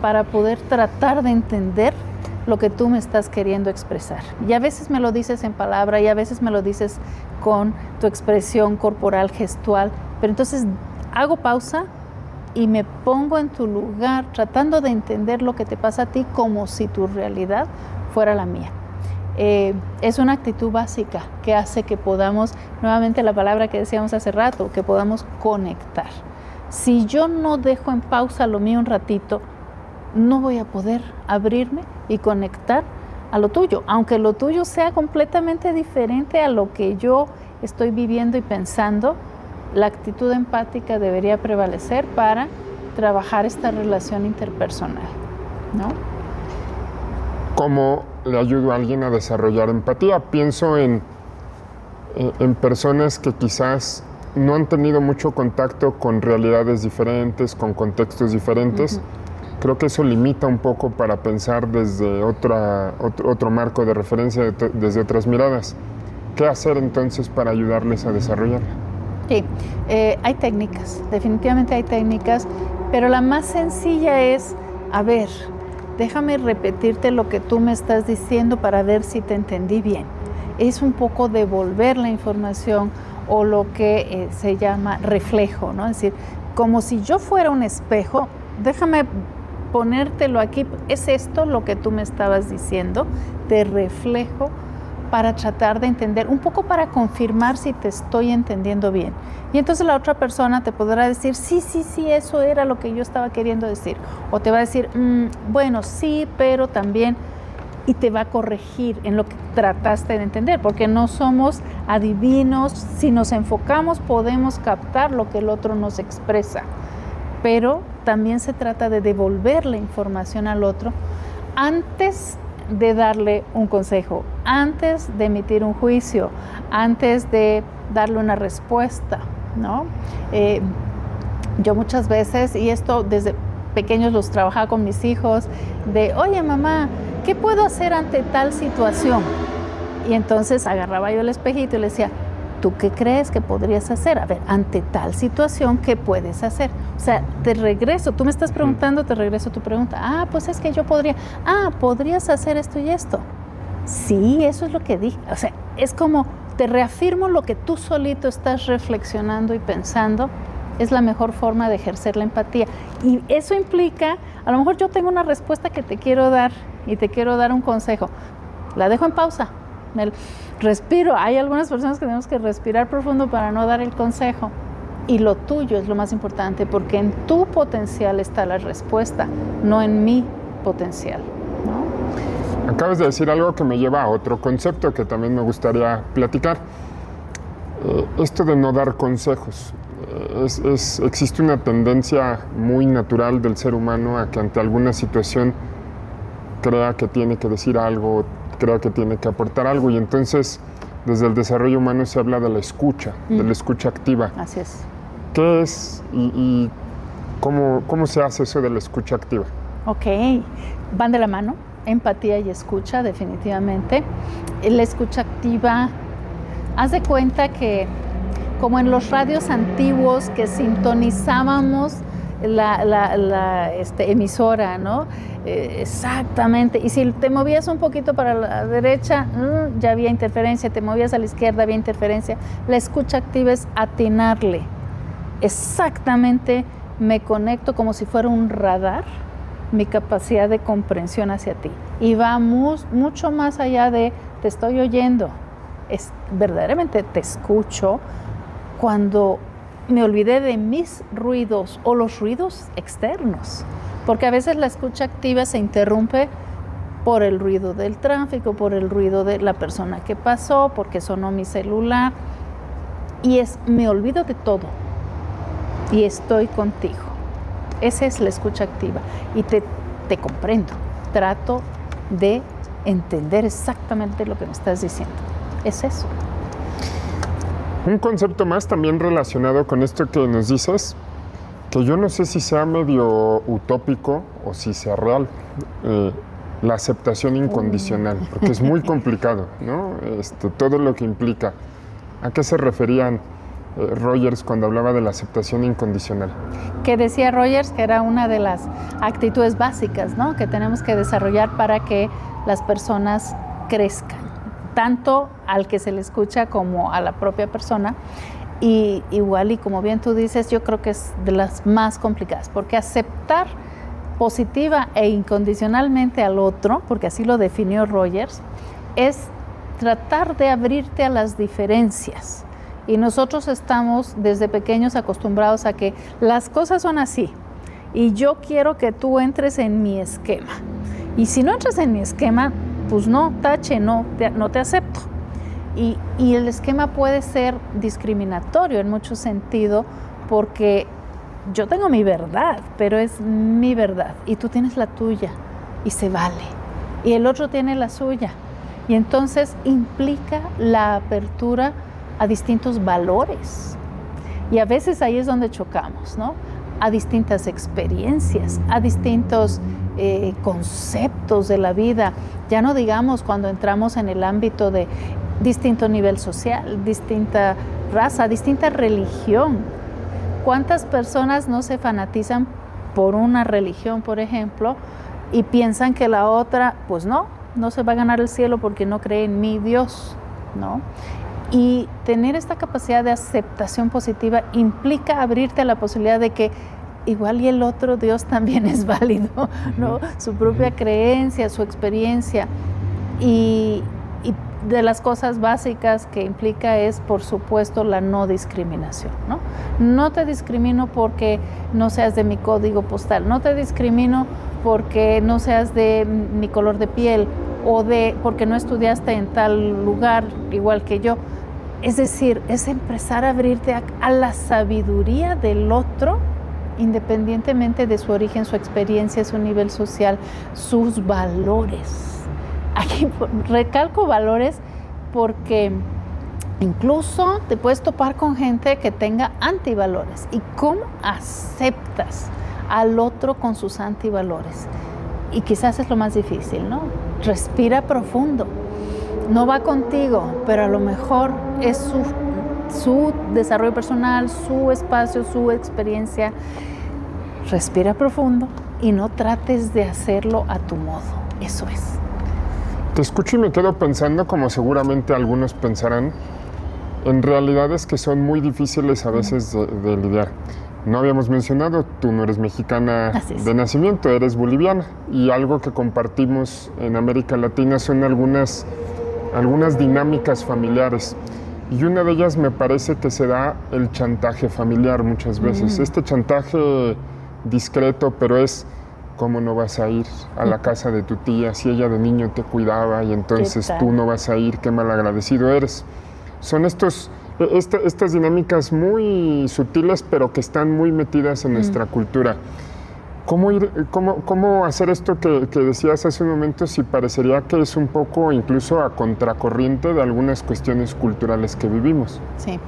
para poder tratar de entender lo que tú me estás queriendo expresar. Y a veces me lo dices en palabra y a veces me lo dices con tu expresión corporal, gestual, pero entonces hago pausa y me pongo en tu lugar tratando de entender lo que te pasa a ti como si tu realidad fuera la mía. Es una actitud básica que hace que podamos, nuevamente la palabra que decíamos hace rato, que podamos conectar. Si yo no dejo en pausa lo mío un ratito, no voy a poder abrirme y conectar a lo tuyo, aunque lo tuyo sea completamente diferente a lo que yo estoy viviendo y pensando. La actitud empática debería prevalecer para trabajar esta relación interpersonal, ¿no? ¿Cómo le ayudo a alguien a desarrollar empatía? Pienso en personas que quizás no han tenido mucho contacto con realidades diferentes, con contextos diferentes. Uh-huh. Creo que eso limita un poco para pensar desde otro marco de referencia, desde otras miradas. ¿Qué hacer entonces para ayudarles a desarrollarla? Sí, hay técnicas, definitivamente hay técnicas, pero la más sencilla es, a ver, déjame repetirte lo que tú me estás diciendo para ver si te entendí bien. Es un poco devolver la información o lo que se llama reflejo, ¿no? Es decir, como si yo fuera un espejo, déjame ponértelo aquí. ¿Es esto lo que tú me estabas diciendo? Te reflejo para tratar de entender, un poco para confirmar si te estoy entendiendo bien. Y entonces la otra persona te podrá decir, sí, eso era lo que yo estaba queriendo decir. O te va a decir, bueno, sí, pero también, y te va a corregir en lo que trataste de entender, porque no somos adivinos. Si nos enfocamos, podemos captar lo que el otro nos expresa. Pero también se trata de devolver la información al otro antes de darle un consejo, antes de emitir un juicio, antes de darle una respuesta, ¿no? Yo muchas veces, y esto desde pequeños los trabajaba con mis hijos, de, oye mamá, ¿qué puedo hacer ante tal situación? Y entonces agarraba yo el espejito y le decía, ¿tú qué crees que podrías hacer? A ver, ante tal situación, ¿qué puedes hacer? O sea, te regreso, tú me estás preguntando, te regreso tu pregunta. Pues es que yo podría, podrías hacer esto y esto. Sí, eso es lo que dije. O sea, es como, te reafirmo lo que tú solito estás reflexionando y pensando. Es la mejor forma de ejercer la empatía. Y eso implica, a lo mejor yo tengo una respuesta que te quiero dar y te quiero dar un consejo. La dejo en pausa. Respiro. Hay algunas personas que tenemos que respirar profundo para no dar el consejo. Y lo tuyo es lo más importante, porque en tu potencial está la respuesta, no en mi potencial, ¿no? Acabas de decir algo que me lleva a otro concepto que también me gustaría platicar. Esto de no dar consejos. Existe una tendencia muy natural del ser humano a que ante alguna situación crea que tiene que decir algo, crea que tiene que aportar algo, y entonces desde el desarrollo humano se habla de la escucha, de la escucha activa. Así es. ¿Qué es y cómo se hace eso de la escucha activa? Ok, van de la mano, empatía y escucha, definitivamente. La escucha activa, haz de cuenta que como en los radios antiguos que sintonizábamos la emisora, ¿no? Exactamente. Y si te movías un poquito para la derecha, ya había interferencia. Te movías a la izquierda, había interferencia. La escucha activa es atinarle. Exactamente me conecto como si fuera un radar, mi capacidad de comprensión hacia ti. Y va mucho más allá de te estoy oyendo. Verdaderamente te escucho cuando me olvidé de mis ruidos o los ruidos externos, porque a veces la escucha activa se interrumpe por el ruido del tráfico, por el ruido de la persona que pasó, porque sonó mi celular, y me olvido de todo y estoy contigo. Esa es la escucha activa y te comprendo, trato de entender exactamente lo que me estás diciendo. Es eso. Un concepto más también relacionado con esto que nos dices, que yo no sé si sea medio utópico o si sea real, la aceptación incondicional, porque es muy complicado, ¿no? Todo lo que implica. ¿A qué se referían Rogers cuando hablaba de la aceptación incondicional? Que decía Rogers que era una de las actitudes básicas, ¿no? Que tenemos que desarrollar para que las personas crezcan, tanto al que se le escucha como a la propia persona. Y igual, y como bien tú dices, yo creo que es de las más complicadas, porque aceptar positiva e incondicionalmente al otro, porque así lo definió Rogers, es tratar de abrirte a las diferencias. Y nosotros estamos desde pequeños acostumbrados a que las cosas son así, y yo quiero que tú entres en mi esquema. Y si no entras en mi esquema, pues no, tache, no te acepto. Y el esquema puede ser discriminatorio en mucho sentido, porque yo tengo mi verdad, pero es mi verdad, y tú tienes la tuya, y se vale. Y el otro tiene la suya. Y entonces implica la apertura a distintos valores. Y a veces ahí es donde chocamos, ¿no? A distintas experiencias, a distintos conceptos de la vida. Ya no digamos cuando entramos en el ámbito de distinto nivel social, distinta raza, distinta religión. ¿Cuántas personas no se fanatizan por una religión, por ejemplo, y piensan que la otra, pues no se va a ganar el cielo porque no cree en mi Dios, ¿no? Y tener esta capacidad de aceptación positiva implica abrirte a la posibilidad de que igual y el otro Dios también es válido, ¿no? Su propia creencia, su experiencia. Y de las cosas básicas que implica es, por supuesto, la no discriminación, ¿no? No te discrimino porque no seas de mi código postal, no te discrimino porque no seas de mi color de piel o porque no estudiaste en tal lugar igual que yo. Es decir, es empezar a abrirte a la sabiduría del otro, independientemente de su origen, su experiencia, su nivel social, sus valores. Aquí recalco valores porque incluso te puedes topar con gente que tenga antivalores. ¿Y cómo aceptas al otro con sus antivalores? Y quizás es lo más difícil, ¿no? Respira profundo. No va contigo, pero a lo mejor es su desarrollo personal, su espacio, su experiencia. Respira profundo y no trates de hacerlo a tu modo. Eso es. Te escucho y me quedo pensando, como seguramente algunos pensarán, en realidades que son muy difíciles a veces de lidiar. No habíamos mencionado, tú no eres mexicana de nacimiento, eres boliviana, y algo que compartimos en América Latina son algunas dinámicas familiares. Y una de ellas me parece que se da el chantaje familiar muchas veces. Este chantaje discreto, pero es: ¿cómo no vas a ir a la casa de tu tía si ella de niño te cuidaba y entonces tú no vas a ir? Qué malagradecido eres. Son estas dinámicas muy sutiles, pero que están muy metidas en nuestra cultura. ¿Cómo hacer esto que decías hace un momento, si parecería que es un poco incluso a contracorriente de algunas cuestiones culturales que vivimos? Sí,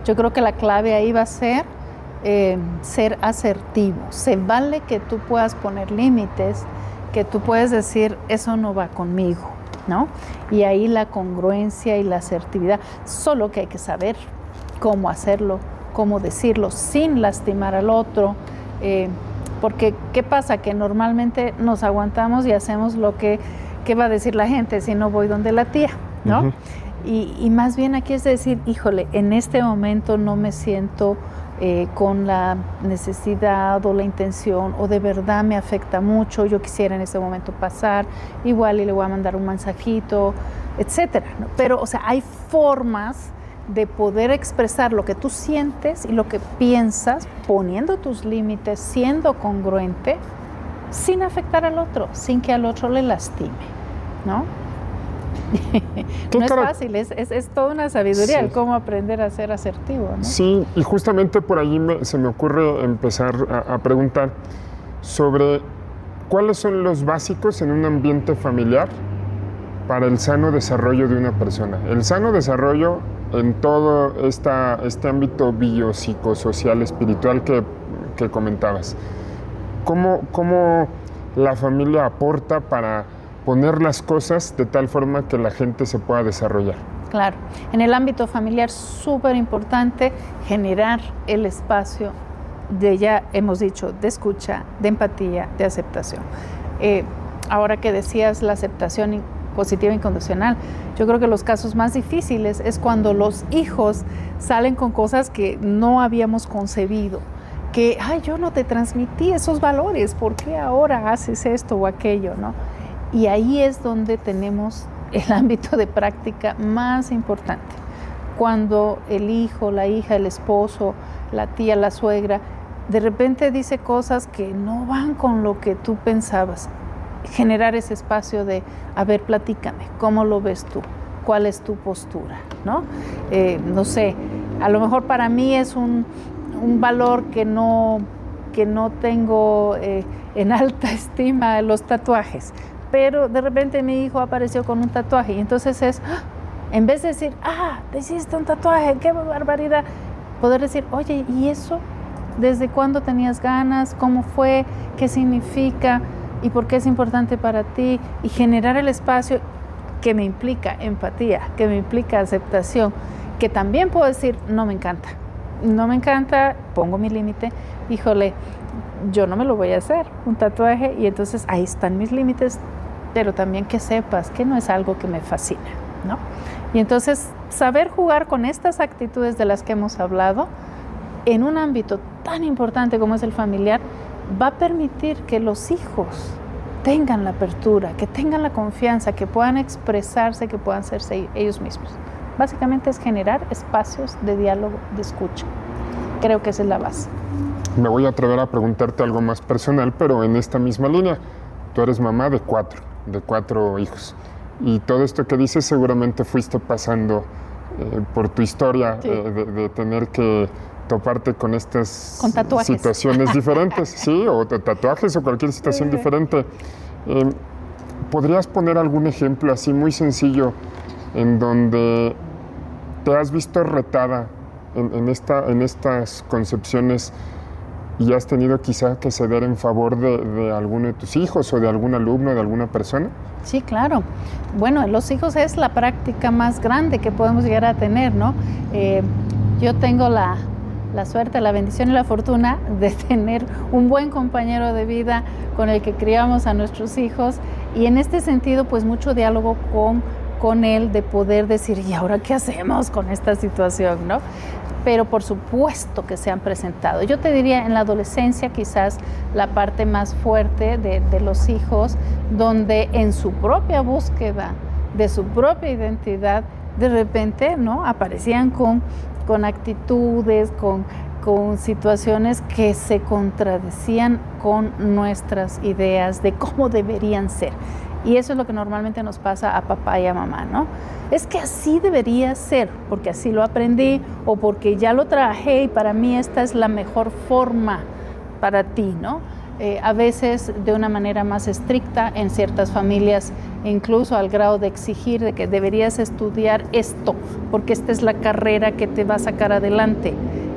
yo creo que la clave ahí va a ser ser asertivo. Se vale que tú puedas poner límites, que tú puedes decir, eso no va conmigo, ¿no? Y ahí la congruencia y la asertividad, solo que hay que saber cómo hacerlo, cómo decirlo, sin lastimar al otro, porque ¿qué pasa? Que normalmente nos aguantamos y hacemos lo que va a decir la gente si no voy donde la tía, ¿no? Uh-huh. Y más bien aquí es decir, híjole, en este momento no me siento con la necesidad o la intención, o de verdad me afecta mucho, yo quisiera en este momento pasar, igual y le voy a mandar un mensajito, etcétera, ¿no? Pero, o sea, hay formas de poder expresar lo que tú sientes y lo que piensas, poniendo tus límites, siendo congruente, sin afectar al otro, sin que al otro le lastime, ¿no? No es fácil, es toda una sabiduría, sí, el cómo aprender a ser asertivo, ¿no? Sí, y justamente por allí se me ocurre empezar a preguntar sobre cuáles son los básicos en un ambiente familiar para el sano desarrollo de una persona. El sano desarrollo en todo este ámbito biopsicosocial, espiritual que comentabas. ¿Cómo la familia aporta para poner las cosas de tal forma que la gente se pueda desarrollar? Claro, en el ámbito familiar súper importante generar el espacio de, ya hemos dicho, de escucha, de empatía, de aceptación. Ahora que decías la aceptación positiva incondicional, yo creo que los casos más difíciles es cuando los hijos salen con cosas que no habíamos concebido, que, ay, yo no te transmití esos valores, ¿por qué ahora haces esto o aquello, no? Y ahí es donde tenemos el ámbito de práctica más importante. Cuando el hijo, la hija, el esposo, la tía, la suegra, de repente dice cosas que no van con lo que tú pensabas. Generar ese espacio de, a ver, platícame, ¿cómo lo ves tú? ¿Cuál es tu postura? ¿No? No sé, a lo mejor para mí es un valor que no tengo en alta estima, los tatuajes. Pero de repente mi hijo apareció con un tatuaje y entonces es, en vez de decir, te hiciste un tatuaje, qué barbaridad, poder decir, oye, ¿y eso? ¿Desde cuándo tenías ganas? ¿Cómo fue? ¿Qué significa? ¿Y por qué es importante para ti? Y generar el espacio que me implica empatía, que me implica aceptación, que también puedo decir, no me encanta, pongo mi límite, híjole, yo no me lo voy a hacer, un tatuaje, y entonces ahí están mis límites, pero también que sepas que no es algo que me fascina, ¿no? Y entonces saber jugar con estas actitudes de las que hemos hablado en un ámbito tan importante como es el familiar va a permitir que los hijos tengan la apertura, que tengan la confianza, que puedan expresarse, que puedan serse ellos mismos. Básicamente es generar espacios de diálogo, de escucha. Creo que esa es la base. Me voy a atrever a preguntarte algo más personal, pero en esta misma línea. Tú eres mamá de cuatro hijos. Y todo esto que dices seguramente fuiste pasando por tu historia, sí, de tener que toparte con estas situaciones diferentes, sí, o tatuajes o cualquier situación diferente. ¿Podrías poner algún ejemplo así muy sencillo en donde te has visto retada en estas concepciones y has tenido quizá que ceder en favor de alguno de tus hijos o de algún alumno, de alguna persona? Sí, claro. Bueno, los hijos es la práctica más grande que podemos llegar a tener, ¿no? Yo tengo la suerte, la bendición y la fortuna de tener un buen compañero de vida con el que criamos a nuestros hijos, y en este sentido pues mucho diálogo con él, de poder decir, ¿y ahora qué hacemos con esta situación, no? Pero por supuesto que se han presentado. Yo te diría en la adolescencia quizás la parte más fuerte de los hijos, donde en su propia búsqueda de su propia identidad de repente, ¿no?, aparecían con actitudes, con situaciones que se contradecían con nuestras ideas de cómo deberían ser. Y eso es lo que normalmente nos pasa a papá y a mamá, ¿no? Es que así debería ser, porque así lo aprendí o porque ya lo trabajé y para mí esta es la mejor forma para ti, ¿no? A veces de una manera más estricta en ciertas familias, incluso al grado de exigir de que deberías estudiar esto, porque esta es la carrera que te va a sacar adelante.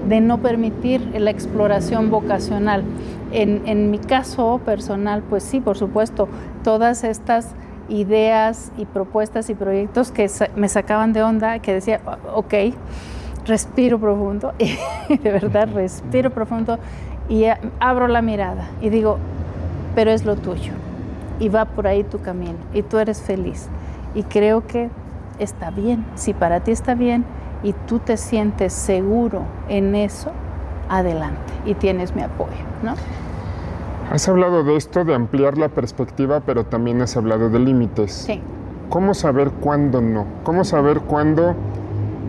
de no permitir la exploración vocacional. En mi caso personal, pues sí, por supuesto, todas estas ideas y propuestas y proyectos que me sacaban de onda, que decía, ok, respiro profundo, y de verdad respiro profundo y abro la mirada y digo, pero es lo tuyo y va por ahí tu camino y tú eres feliz y creo que está bien. Si para ti está bien y tú te sientes seguro en eso, adelante y tienes mi apoyo, ¿no? Has hablado de esto, de ampliar la perspectiva, pero también has hablado de límites. Sí. ¿Cómo saber cuándo no? ¿Cómo saber cuándo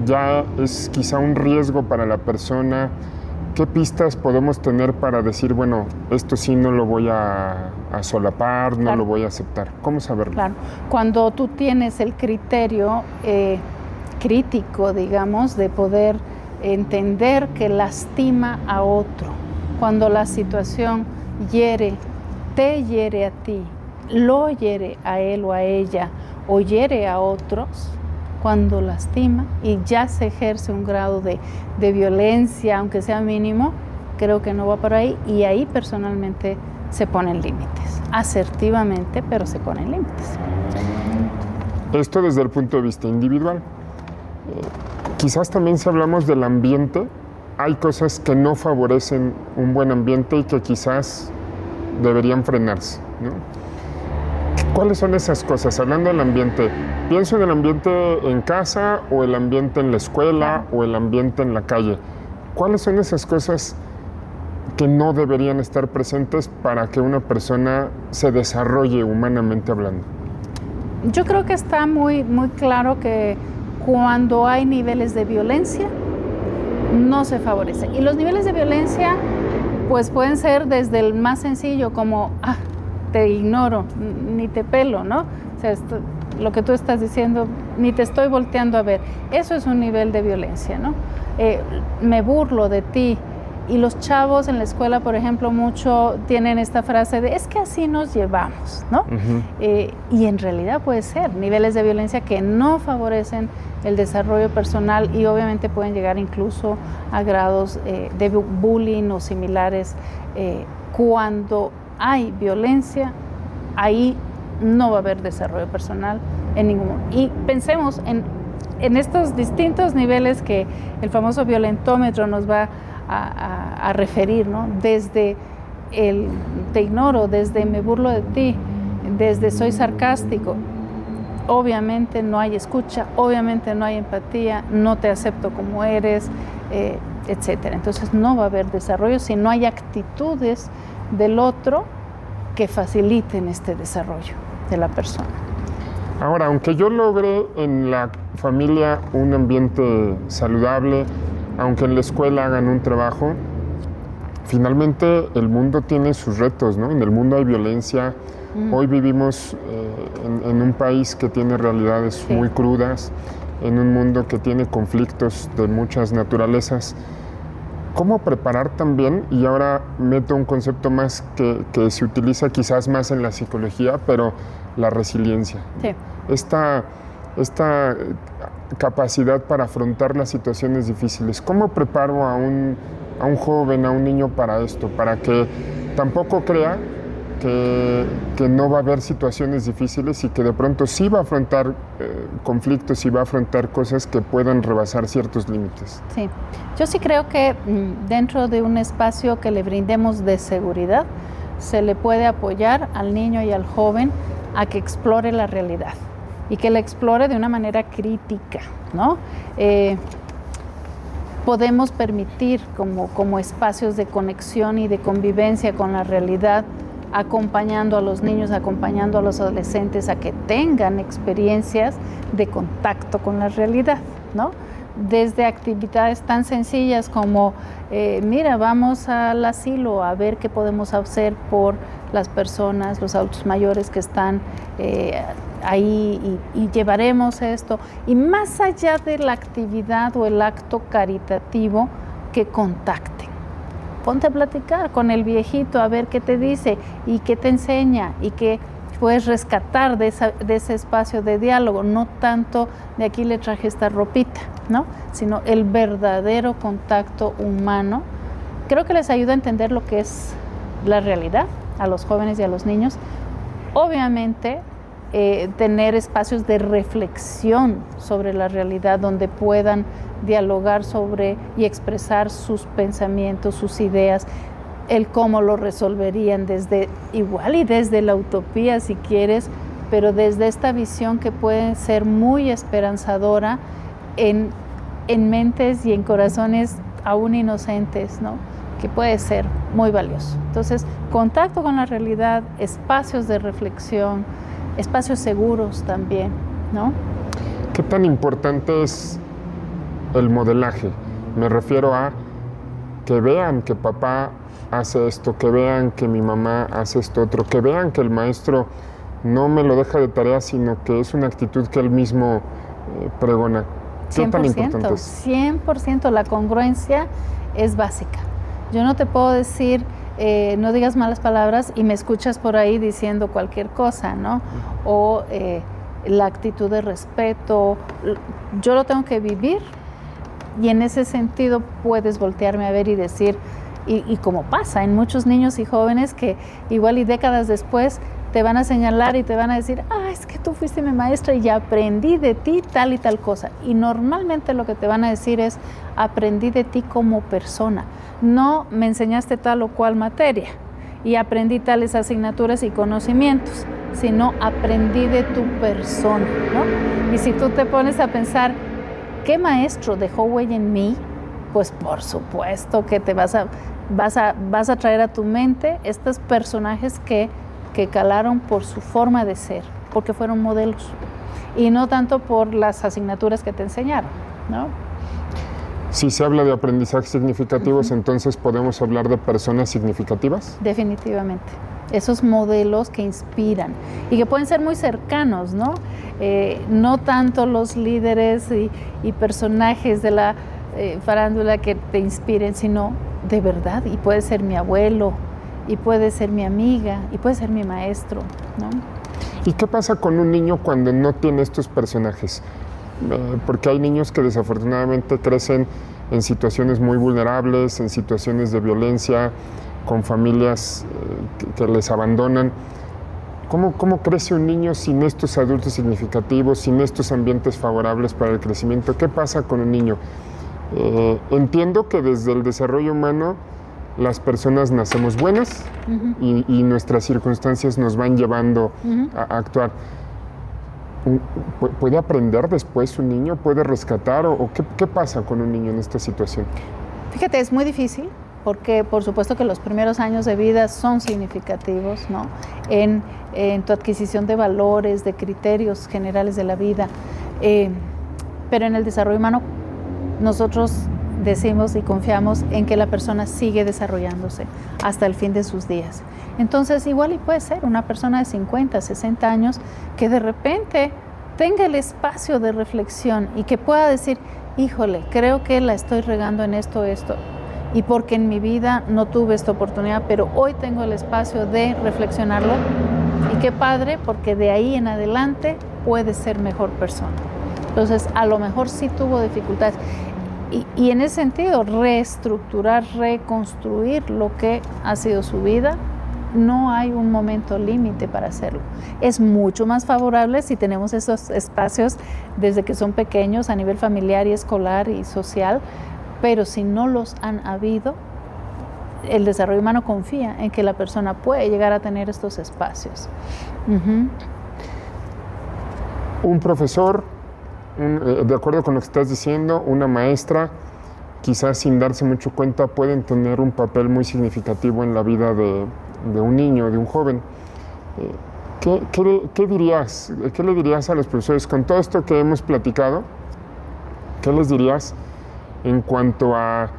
ya es quizá un riesgo para la persona? ¿Qué pistas podemos tener para decir, bueno, esto sí no lo voy a solapar, no lo voy a aceptar? ¿Cómo saberlo? Claro, cuando tú tienes el criterio crítico, digamos, de poder entender que lastima a otro, cuando la situación te hiere a ti, lo hiere a él o a ella, o hiere a otros, cuando lastima y ya se ejerce un grado de violencia, aunque sea mínimo, creo que no va por ahí, y ahí personalmente se ponen límites, asertivamente, pero se ponen límites. Esto desde el punto de vista individual. Quizás también si hablamos del ambiente, hay cosas que no favorecen un buen ambiente y que quizás deberían frenarse, ¿no? ¿Cuáles son esas cosas? Hablando del ambiente, pienso en el ambiente en casa o el ambiente en la escuela o el ambiente en la calle. ¿Cuáles son esas cosas que no deberían estar presentes para que una persona se desarrolle humanamente hablando? Yo creo que está muy, muy claro que cuando hay niveles de violencia, no se favorecen. Y los niveles de violencia, pues pueden ser desde el más sencillo, como, te ignoro, ni te pelo, ¿no? O sea, lo que tú estás diciendo, ni te estoy volteando a ver. Eso es un nivel de violencia, ¿no? Me burlo de ti. Y los chavos en la escuela, por ejemplo, mucho tienen esta frase de, es que así nos llevamos, ¿no? Y en realidad puede ser niveles de violencia que no favorecen el desarrollo personal y obviamente pueden llegar incluso a grados de bullying o similares. Cuando hay violencia, ahí no va a haber desarrollo personal en ningún momento. Y pensemos en estos distintos niveles que el famoso violentómetro nos va a referir, ¿no? Desde el te ignoro, desde me burlo de ti, desde soy sarcástico. Obviamente no hay escucha, obviamente no hay empatía, no te acepto como eres, etcétera. Entonces no va a haber desarrollo si no hay actitudes del otro que faciliten este desarrollo de la persona. Ahora, aunque yo logre en la familia un ambiente saludable, aunque en la escuela hagan un trabajo, finalmente el mundo tiene sus retos, ¿no? En el mundo hay violencia. Hoy vivimos en un país que tiene realidades muy crudas, en un mundo que tiene conflictos de muchas naturalezas. ¿Cómo preparar también? Y ahora meto un concepto más que se utiliza quizás más en la psicología, pero la resiliencia. Sí. Esta capacidad para afrontar las situaciones difíciles. ¿Cómo preparo a un joven, a un niño para esto? Para que tampoco crea que no va a haber situaciones difíciles y que de pronto sí va a afrontar conflictos y va a afrontar cosas que puedan rebasar ciertos límites. Sí, yo sí creo que dentro de un espacio que le brindemos de seguridad, se le puede apoyar al niño y al joven a que explore la realidad y que la explore de una manera crítica, ¿no? Podemos permitir como espacios de conexión y de convivencia con la realidad, acompañando a los niños, acompañando a los adolescentes a que tengan experiencias de contacto con la realidad, ¿no? Desde actividades tan sencillas como, mira, vamos al asilo a ver qué podemos hacer por las personas, los adultos mayores que están ahí y llevaremos esto. Y más allá de la actividad o el acto caritativo, que contacten. Ponte a platicar con el viejito a ver qué te dice y qué te enseña y que puedes rescatar de ese espacio de diálogo, no tanto de aquí le traje esta ropita, ¿no? Sino el verdadero contacto humano. Creo que les ayuda a entender lo que es la realidad a los jóvenes y a los niños. Obviamente, tener espacios de reflexión sobre la realidad donde puedan dialogar sobre y expresar sus pensamientos, sus ideas, el cómo lo resolverían desde la utopía si quieres, pero desde esta visión que puede ser muy esperanzadora en mentes y en corazones aún inocentes, ¿no? Que puede ser muy valioso. Entonces, contacto con la realidad, espacios de reflexión, espacios seguros también, ¿no? ¿Qué tan importante es el modelaje? Me refiero a que vean que papá hace esto, que vean que mi mamá hace esto otro, que vean que el maestro no me lo deja de tarea, sino que es una actitud que él mismo pregona. ¿Qué 100%, tan importante es? 100%, la congruencia es básica. Yo no te puedo decir, no digas malas palabras y me escuchas por ahí diciendo cualquier cosa, ¿no? O la actitud de respeto, yo lo tengo que vivir y en ese sentido puedes voltearme a ver y decir, y como pasa en muchos niños y jóvenes que igual y décadas después te van a señalar y te van a decir, es que tú fuiste mi maestra y ya aprendí de ti tal y tal cosa. Y normalmente lo que te van a decir es, aprendí de ti como persona. No me enseñaste tal o cual materia y aprendí tales asignaturas y conocimientos, sino aprendí de tu persona, ¿no? Y si tú te pones a pensar, ¿qué maestro dejó huella en mí? Pues por supuesto que te vas a traer a tu mente estos personajes que calaron por su forma de ser, porque fueron modelos, y no tanto por las asignaturas que te enseñaron, ¿no? Si se habla de aprendizajes significativos, entonces ¿podemos hablar de personas significativas? Definitivamente. Esos modelos que inspiran y que pueden ser muy cercanos, ¿no? No tanto los líderes y personajes de la farándula que te inspiren, sino de verdad, y puede ser mi abuelo, y puede ser mi amiga, y puede ser mi maestro, ¿no? ¿Y qué pasa con un niño cuando no tiene estos personajes? Porque hay niños que desafortunadamente crecen en situaciones muy vulnerables, en situaciones de violencia, con familias que les abandonan. ¿Cómo crece un niño sin estos adultos significativos, sin estos ambientes favorables para el crecimiento? ¿Qué pasa con un niño? Entiendo que desde el desarrollo humano las personas nacemos buenas y nuestras circunstancias nos van llevando a actuar. ¿Puede aprender después un niño? ¿Puede rescatar? ¿O qué pasa con un niño en esta situación? Fíjate, es muy difícil porque por supuesto que los primeros años de vida son significativos, ¿no? En tu adquisición de valores, de criterios generales de la vida. Pero en el desarrollo humano nosotros decimos y confiamos en que la persona sigue desarrollándose hasta el fin de sus días. Entonces, igual y puede ser una persona de 50, 60 años que de repente tenga el espacio de reflexión y que pueda decir, híjole, creo que la estoy regando en esto, y porque en mi vida no tuve esta oportunidad, pero hoy tengo el espacio de reflexionarlo, y qué padre, porque de ahí en adelante puede ser mejor persona. Entonces, a lo mejor sí tuvo dificultades. Y en ese sentido, reestructurar, reconstruir lo que ha sido su vida, no hay un momento límite para hacerlo. Es mucho más favorable si tenemos esos espacios desde que son pequeños a nivel familiar y escolar y social, pero si no los han habido, el desarrollo humano confía en que la persona puede llegar a tener estos espacios. Un profesor, de acuerdo con lo que estás diciendo, una maestra, quizás sin darse mucho cuenta, pueden tener un papel muy significativo en la vida de un niño, de un joven. ¿Qué le dirías a los profesores con todo esto que hemos platicado? ¿Qué les dirías en cuanto a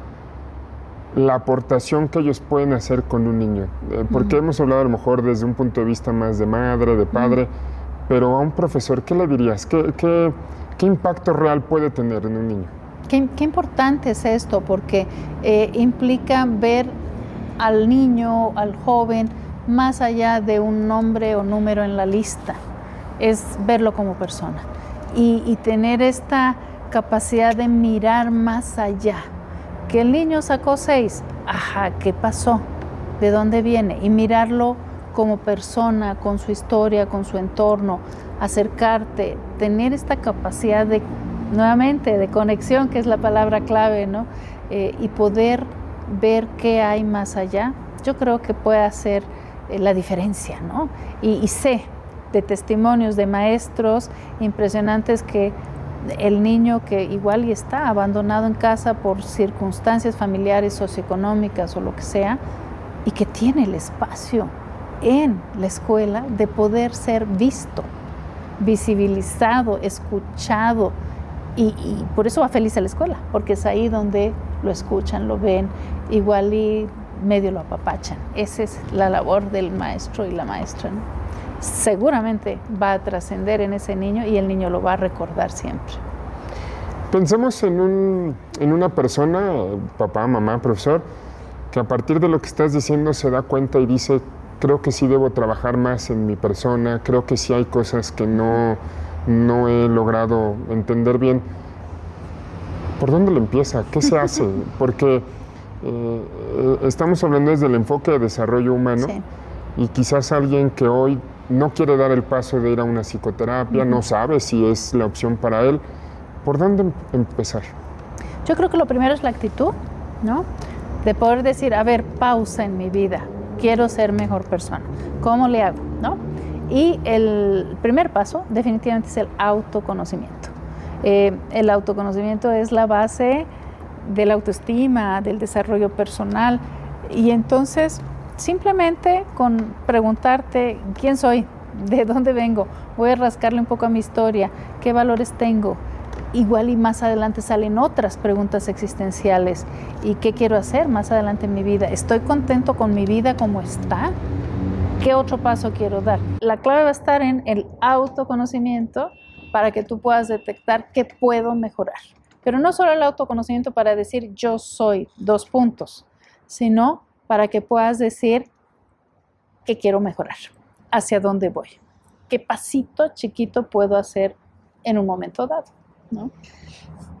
la aportación que ellos pueden hacer con un niño? Porque hemos hablado a lo mejor desde un punto de vista más de madre, de padre, pero a un profesor, ¿qué le dirías? ¿Qué impacto real puede tener en un niño? Qué importante es esto, porque implica ver al niño, al joven, más allá de un nombre o número en la lista, es verlo como persona y tener esta capacidad de mirar más allá. Que el niño sacó 6, ajá, ¿qué pasó? ¿De dónde viene? Y mirarlo como persona, con su historia, con su entorno, acercarte, tener esta capacidad de, nuevamente, de conexión, que es la palabra clave, ¿no? Y poder ver qué hay más allá, yo creo que puede hacer la diferencia, ¿no? Y sé de testimonios de maestros impresionantes que el niño que igual y está abandonado en casa por circunstancias familiares, socioeconómicas o lo que sea, y que tiene el espacio en la escuela de poder ser visto, visibilizado, escuchado, y por eso va feliz a la escuela, porque es ahí donde lo escuchan, lo ven, igual y medio lo apapachan. Esa es la labor del maestro y la maestra, ¿no? Seguramente va a trascender en ese niño y el niño lo va a recordar siempre. Pensemos en una persona, papá, mamá, profesor, que a partir de lo que estás diciendo se da cuenta y dice, creo que sí debo trabajar más en mi persona, creo que sí hay cosas que no he logrado entender bien. ¿Por dónde le empieza? ¿Qué se hace? Porque estamos hablando desde el enfoque de desarrollo humano, sí. Y quizás alguien que hoy no quiere dar el paso de ir a una psicoterapia, no sabe si es la opción para él. ¿Por dónde empezar? Yo creo que lo primero es la actitud, ¿no? De poder decir, a ver, pausa en mi vida, quiero ser mejor persona. ¿Cómo le hago? ¿No? Y el primer paso definitivamente es el autoconocimiento. El autoconocimiento es la base de la autoestima, del desarrollo personal. Y entonces, simplemente con preguntarte quién soy, de dónde vengo, voy a rascarle un poco a mi historia, qué valores tengo. Igual y más adelante salen otras preguntas existenciales. ¿Y qué quiero hacer más adelante en mi vida? ¿Estoy contento con mi vida como está? ¿Qué otro paso quiero dar? La clave va a estar en el autoconocimiento para que tú puedas detectar qué puedo mejorar. Pero no solo el autoconocimiento para decir yo soy, 2 puntos, sino para que puedas decir qué quiero mejorar, hacia dónde voy, qué pasito chiquito puedo hacer en un momento dado, ¿no?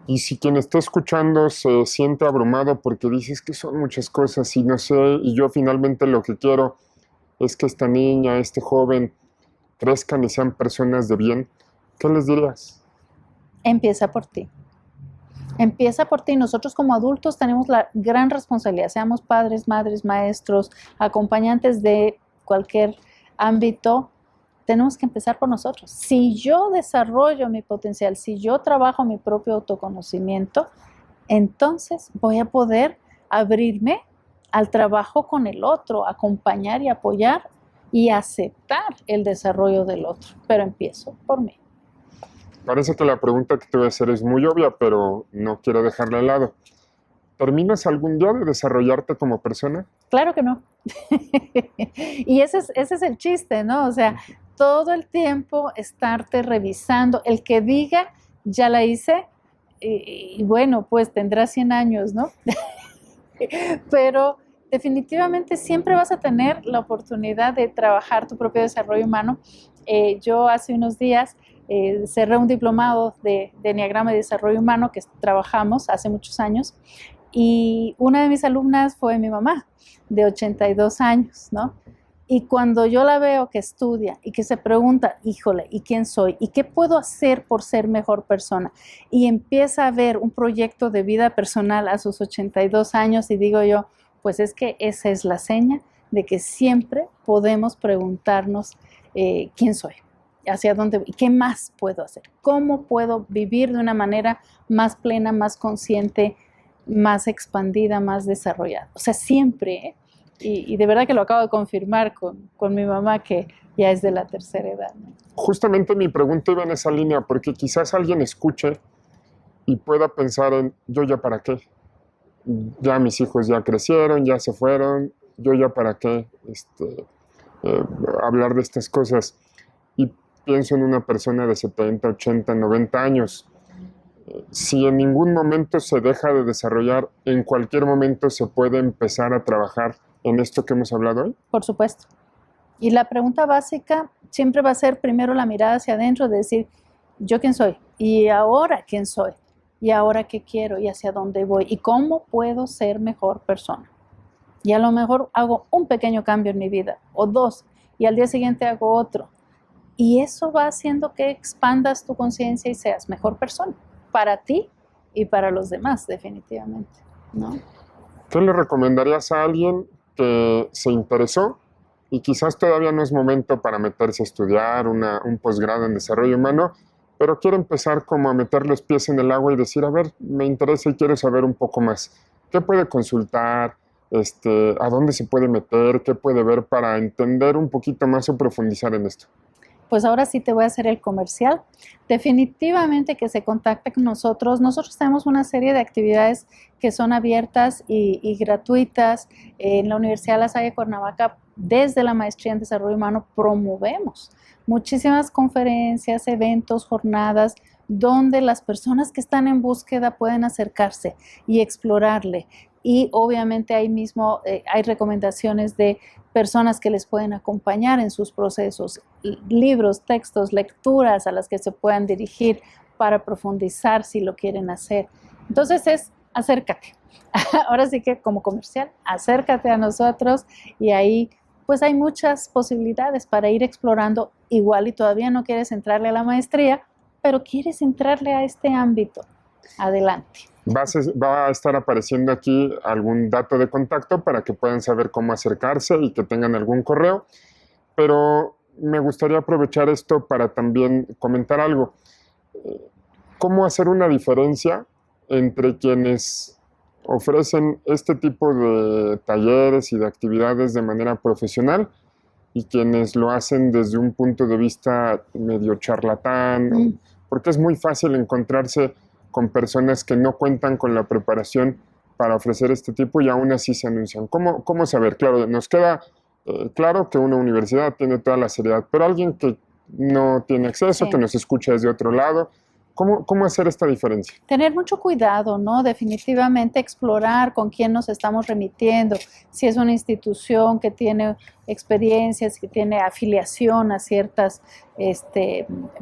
Y si quien está escuchando se siente abrumado porque dices que son muchas cosas y no sé, y yo finalmente lo que quiero es que esta niña, este joven crezcan y sean personas de bien, ¿qué les dirías? Empieza por ti. Empieza por ti. Nosotros como adultos tenemos la gran responsabilidad, seamos padres, madres, maestros, acompañantes de cualquier ámbito, tenemos que empezar por nosotros. Si yo desarrollo mi potencial, si yo trabajo mi propio autoconocimiento, entonces voy a poder abrirme al trabajo con el otro, acompañar y apoyar y aceptar el desarrollo del otro. Pero empiezo por mí. Parece que la pregunta que te voy a hacer es muy obvia, pero no quiero dejarla de lado. ¿Terminas algún día de desarrollarte como persona? Claro que no. Y ese es el chiste, ¿no? O sea, todo el tiempo estarte revisando. El que diga, ya la hice, y bueno, pues tendrá 100 años, ¿no? Pero definitivamente siempre vas a tener la oportunidad de trabajar tu propio desarrollo humano. Yo hace unos días cerré un diplomado de Enneagrama y Desarrollo Humano que trabajamos hace muchos años, y una de mis alumnas fue mi mamá, de 82 años, ¿no? Y cuando yo la veo que estudia y que se pregunta, híjole, ¿y quién soy? ¿Y qué puedo hacer por ser mejor persona? Y empieza a ver un proyecto de vida personal a sus 82 años, y digo yo, pues es que esa es la seña de que siempre podemos preguntarnos quién soy, hacia dónde voy, qué más puedo hacer, cómo puedo vivir de una manera más plena, más consciente, más expandida, más desarrollada. O sea, siempre, y de verdad que lo acabo de confirmar con mi mamá, que ya es de la tercera edad, ¿no? Justamente mi pregunta iba en esa línea, porque quizás alguien escuche y pueda pensar en, ¿yo ya para qué? Ya mis hijos ya crecieron, ya se fueron, ¿yo ya para qué hablar de estas cosas? Y pienso en una persona de 70, 80, 90 años. Si en ningún momento se deja de desarrollar, ¿en cualquier momento se puede empezar a trabajar en esto que hemos hablado hoy? Por supuesto. Y la pregunta básica siempre va a ser primero la mirada hacia adentro, de decir, ¿yo quién soy? ¿Y ahora quién soy? ¿Y ahora qué quiero? ¿Y hacia dónde voy? ¿Y cómo puedo ser mejor persona? Y a lo mejor hago un pequeño cambio en mi vida, o dos, y al día siguiente hago otro. Y eso va haciendo que expandas tu conciencia y seas mejor persona, para ti y para los demás, definitivamente, ¿no? ¿Qué le recomendarías a alguien que se interesó y quizás todavía no es momento para meterse a estudiar un posgrado en desarrollo humano, pero quiere empezar como a meter los pies en el agua y decir, a ver, me interesa y quiero saber un poco más? ¿Qué puede consultar? ¿A dónde se puede meter? ¿Qué puede ver para entender un poquito más o profundizar en esto? Pues ahora sí te voy a hacer el comercial. Definitivamente que se contacte con nosotros. Nosotros tenemos una serie de actividades que son abiertas y gratuitas. En la Universidad de La Salle Cuernavaca, desde la Maestría en Desarrollo Humano, promovemos muchísimas conferencias, eventos, jornadas, donde las personas que están en búsqueda pueden acercarse y explorarle. Y obviamente ahí mismo hay recomendaciones de personas que les pueden acompañar en sus procesos, libros, textos, lecturas a las que se puedan dirigir para profundizar si lo quieren hacer. Entonces es acércate. Ahora sí que como comercial, acércate a nosotros y ahí pues hay muchas posibilidades para ir explorando. Igual y todavía no quieres entrarle a la maestría, pero quieres entrarle a este ámbito. Adelante. Va a estar apareciendo aquí algún dato de contacto para que puedan saber cómo acercarse y que tengan algún correo, pero me gustaría aprovechar esto para también comentar algo. ¿Cómo hacer una diferencia entre quienes ofrecen este tipo de talleres y de actividades de manera profesional y quienes lo hacen desde un punto de vista medio charlatán? Porque es muy fácil encontrarse con personas que no cuentan con la preparación para ofrecer este tipo y aún así se anuncian. ¿Cómo saber? Claro, nos queda claro que una universidad tiene toda la seriedad, pero alguien que no tiene acceso, Sí. que nos escucha desde otro lado, ¿cómo hacer esta diferencia? Tener mucho cuidado, ¿no? Definitivamente explorar con quién nos estamos remitiendo, si es una institución que tiene experiencias, que tiene afiliación a ciertas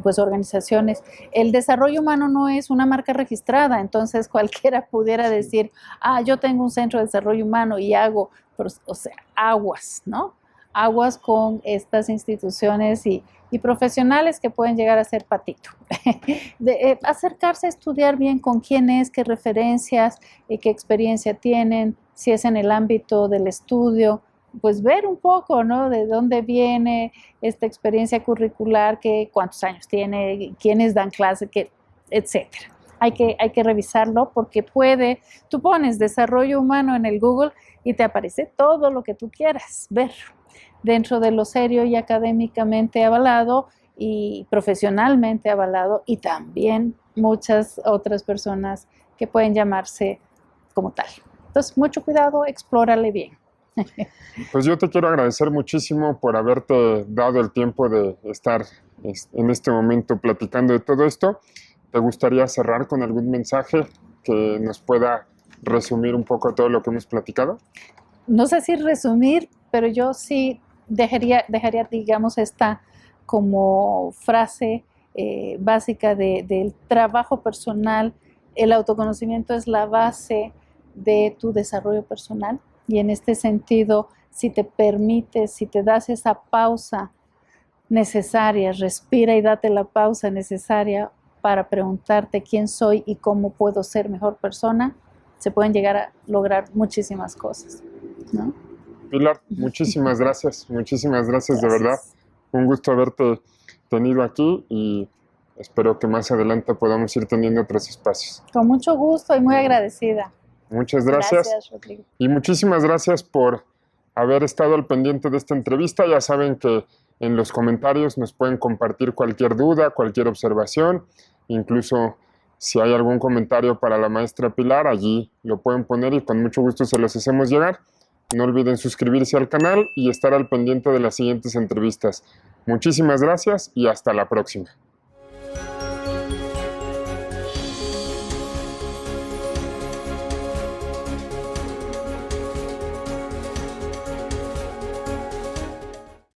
pues, organizaciones. El desarrollo humano no es una marca registrada, entonces cualquiera pudiera decir, yo tengo un centro de desarrollo humano y hago, pero, o sea, aguas, ¿no? Aguas con estas instituciones y profesionales que pueden llegar a ser patito. Acercarse a estudiar bien con quién es, qué referencias, qué experiencia tienen, si es en el ámbito del estudio, pues ver un poco, ¿no? De dónde viene esta experiencia curricular, cuántos años tiene, quiénes dan clase, etcétera. Hay que revisarlo porque tú pones desarrollo humano en el Google y te aparece todo lo que tú quieras ver, dentro de lo serio y académicamente avalado y profesionalmente avalado, y también muchas otras personas que pueden llamarse como tal. Entonces, mucho cuidado, explórale bien. Pues yo te quiero agradecer muchísimo por haberte dado el tiempo de estar en este momento platicando de todo esto. ¿Te gustaría cerrar con algún mensaje que nos pueda resumir un poco todo lo que hemos platicado? No sé si resumir, pero yo sí dejaría digamos, esta como frase básica del trabajo personal. El autoconocimiento es la base de tu desarrollo personal y en este sentido, si te permites, si te das esa pausa necesaria, respira y date la pausa necesaria para preguntarte quién soy y cómo puedo ser mejor persona, se pueden llegar a lograr muchísimas cosas, ¿no? Pilar, muchísimas gracias de verdad. Un gusto haberte tenido aquí y espero que más adelante podamos ir teniendo otros espacios. Con mucho gusto y muy agradecida. Muchas gracias. Gracias, Rodrigo. Y muchísimas gracias por haber estado al pendiente de esta entrevista. Ya saben que en los comentarios nos pueden compartir cualquier duda, cualquier observación, incluso si hay algún comentario para la maestra Pilar, allí lo pueden poner y con mucho gusto se los hacemos llegar. No olviden suscribirse al canal y estar al pendiente de las siguientes entrevistas. Muchísimas gracias y hasta la próxima.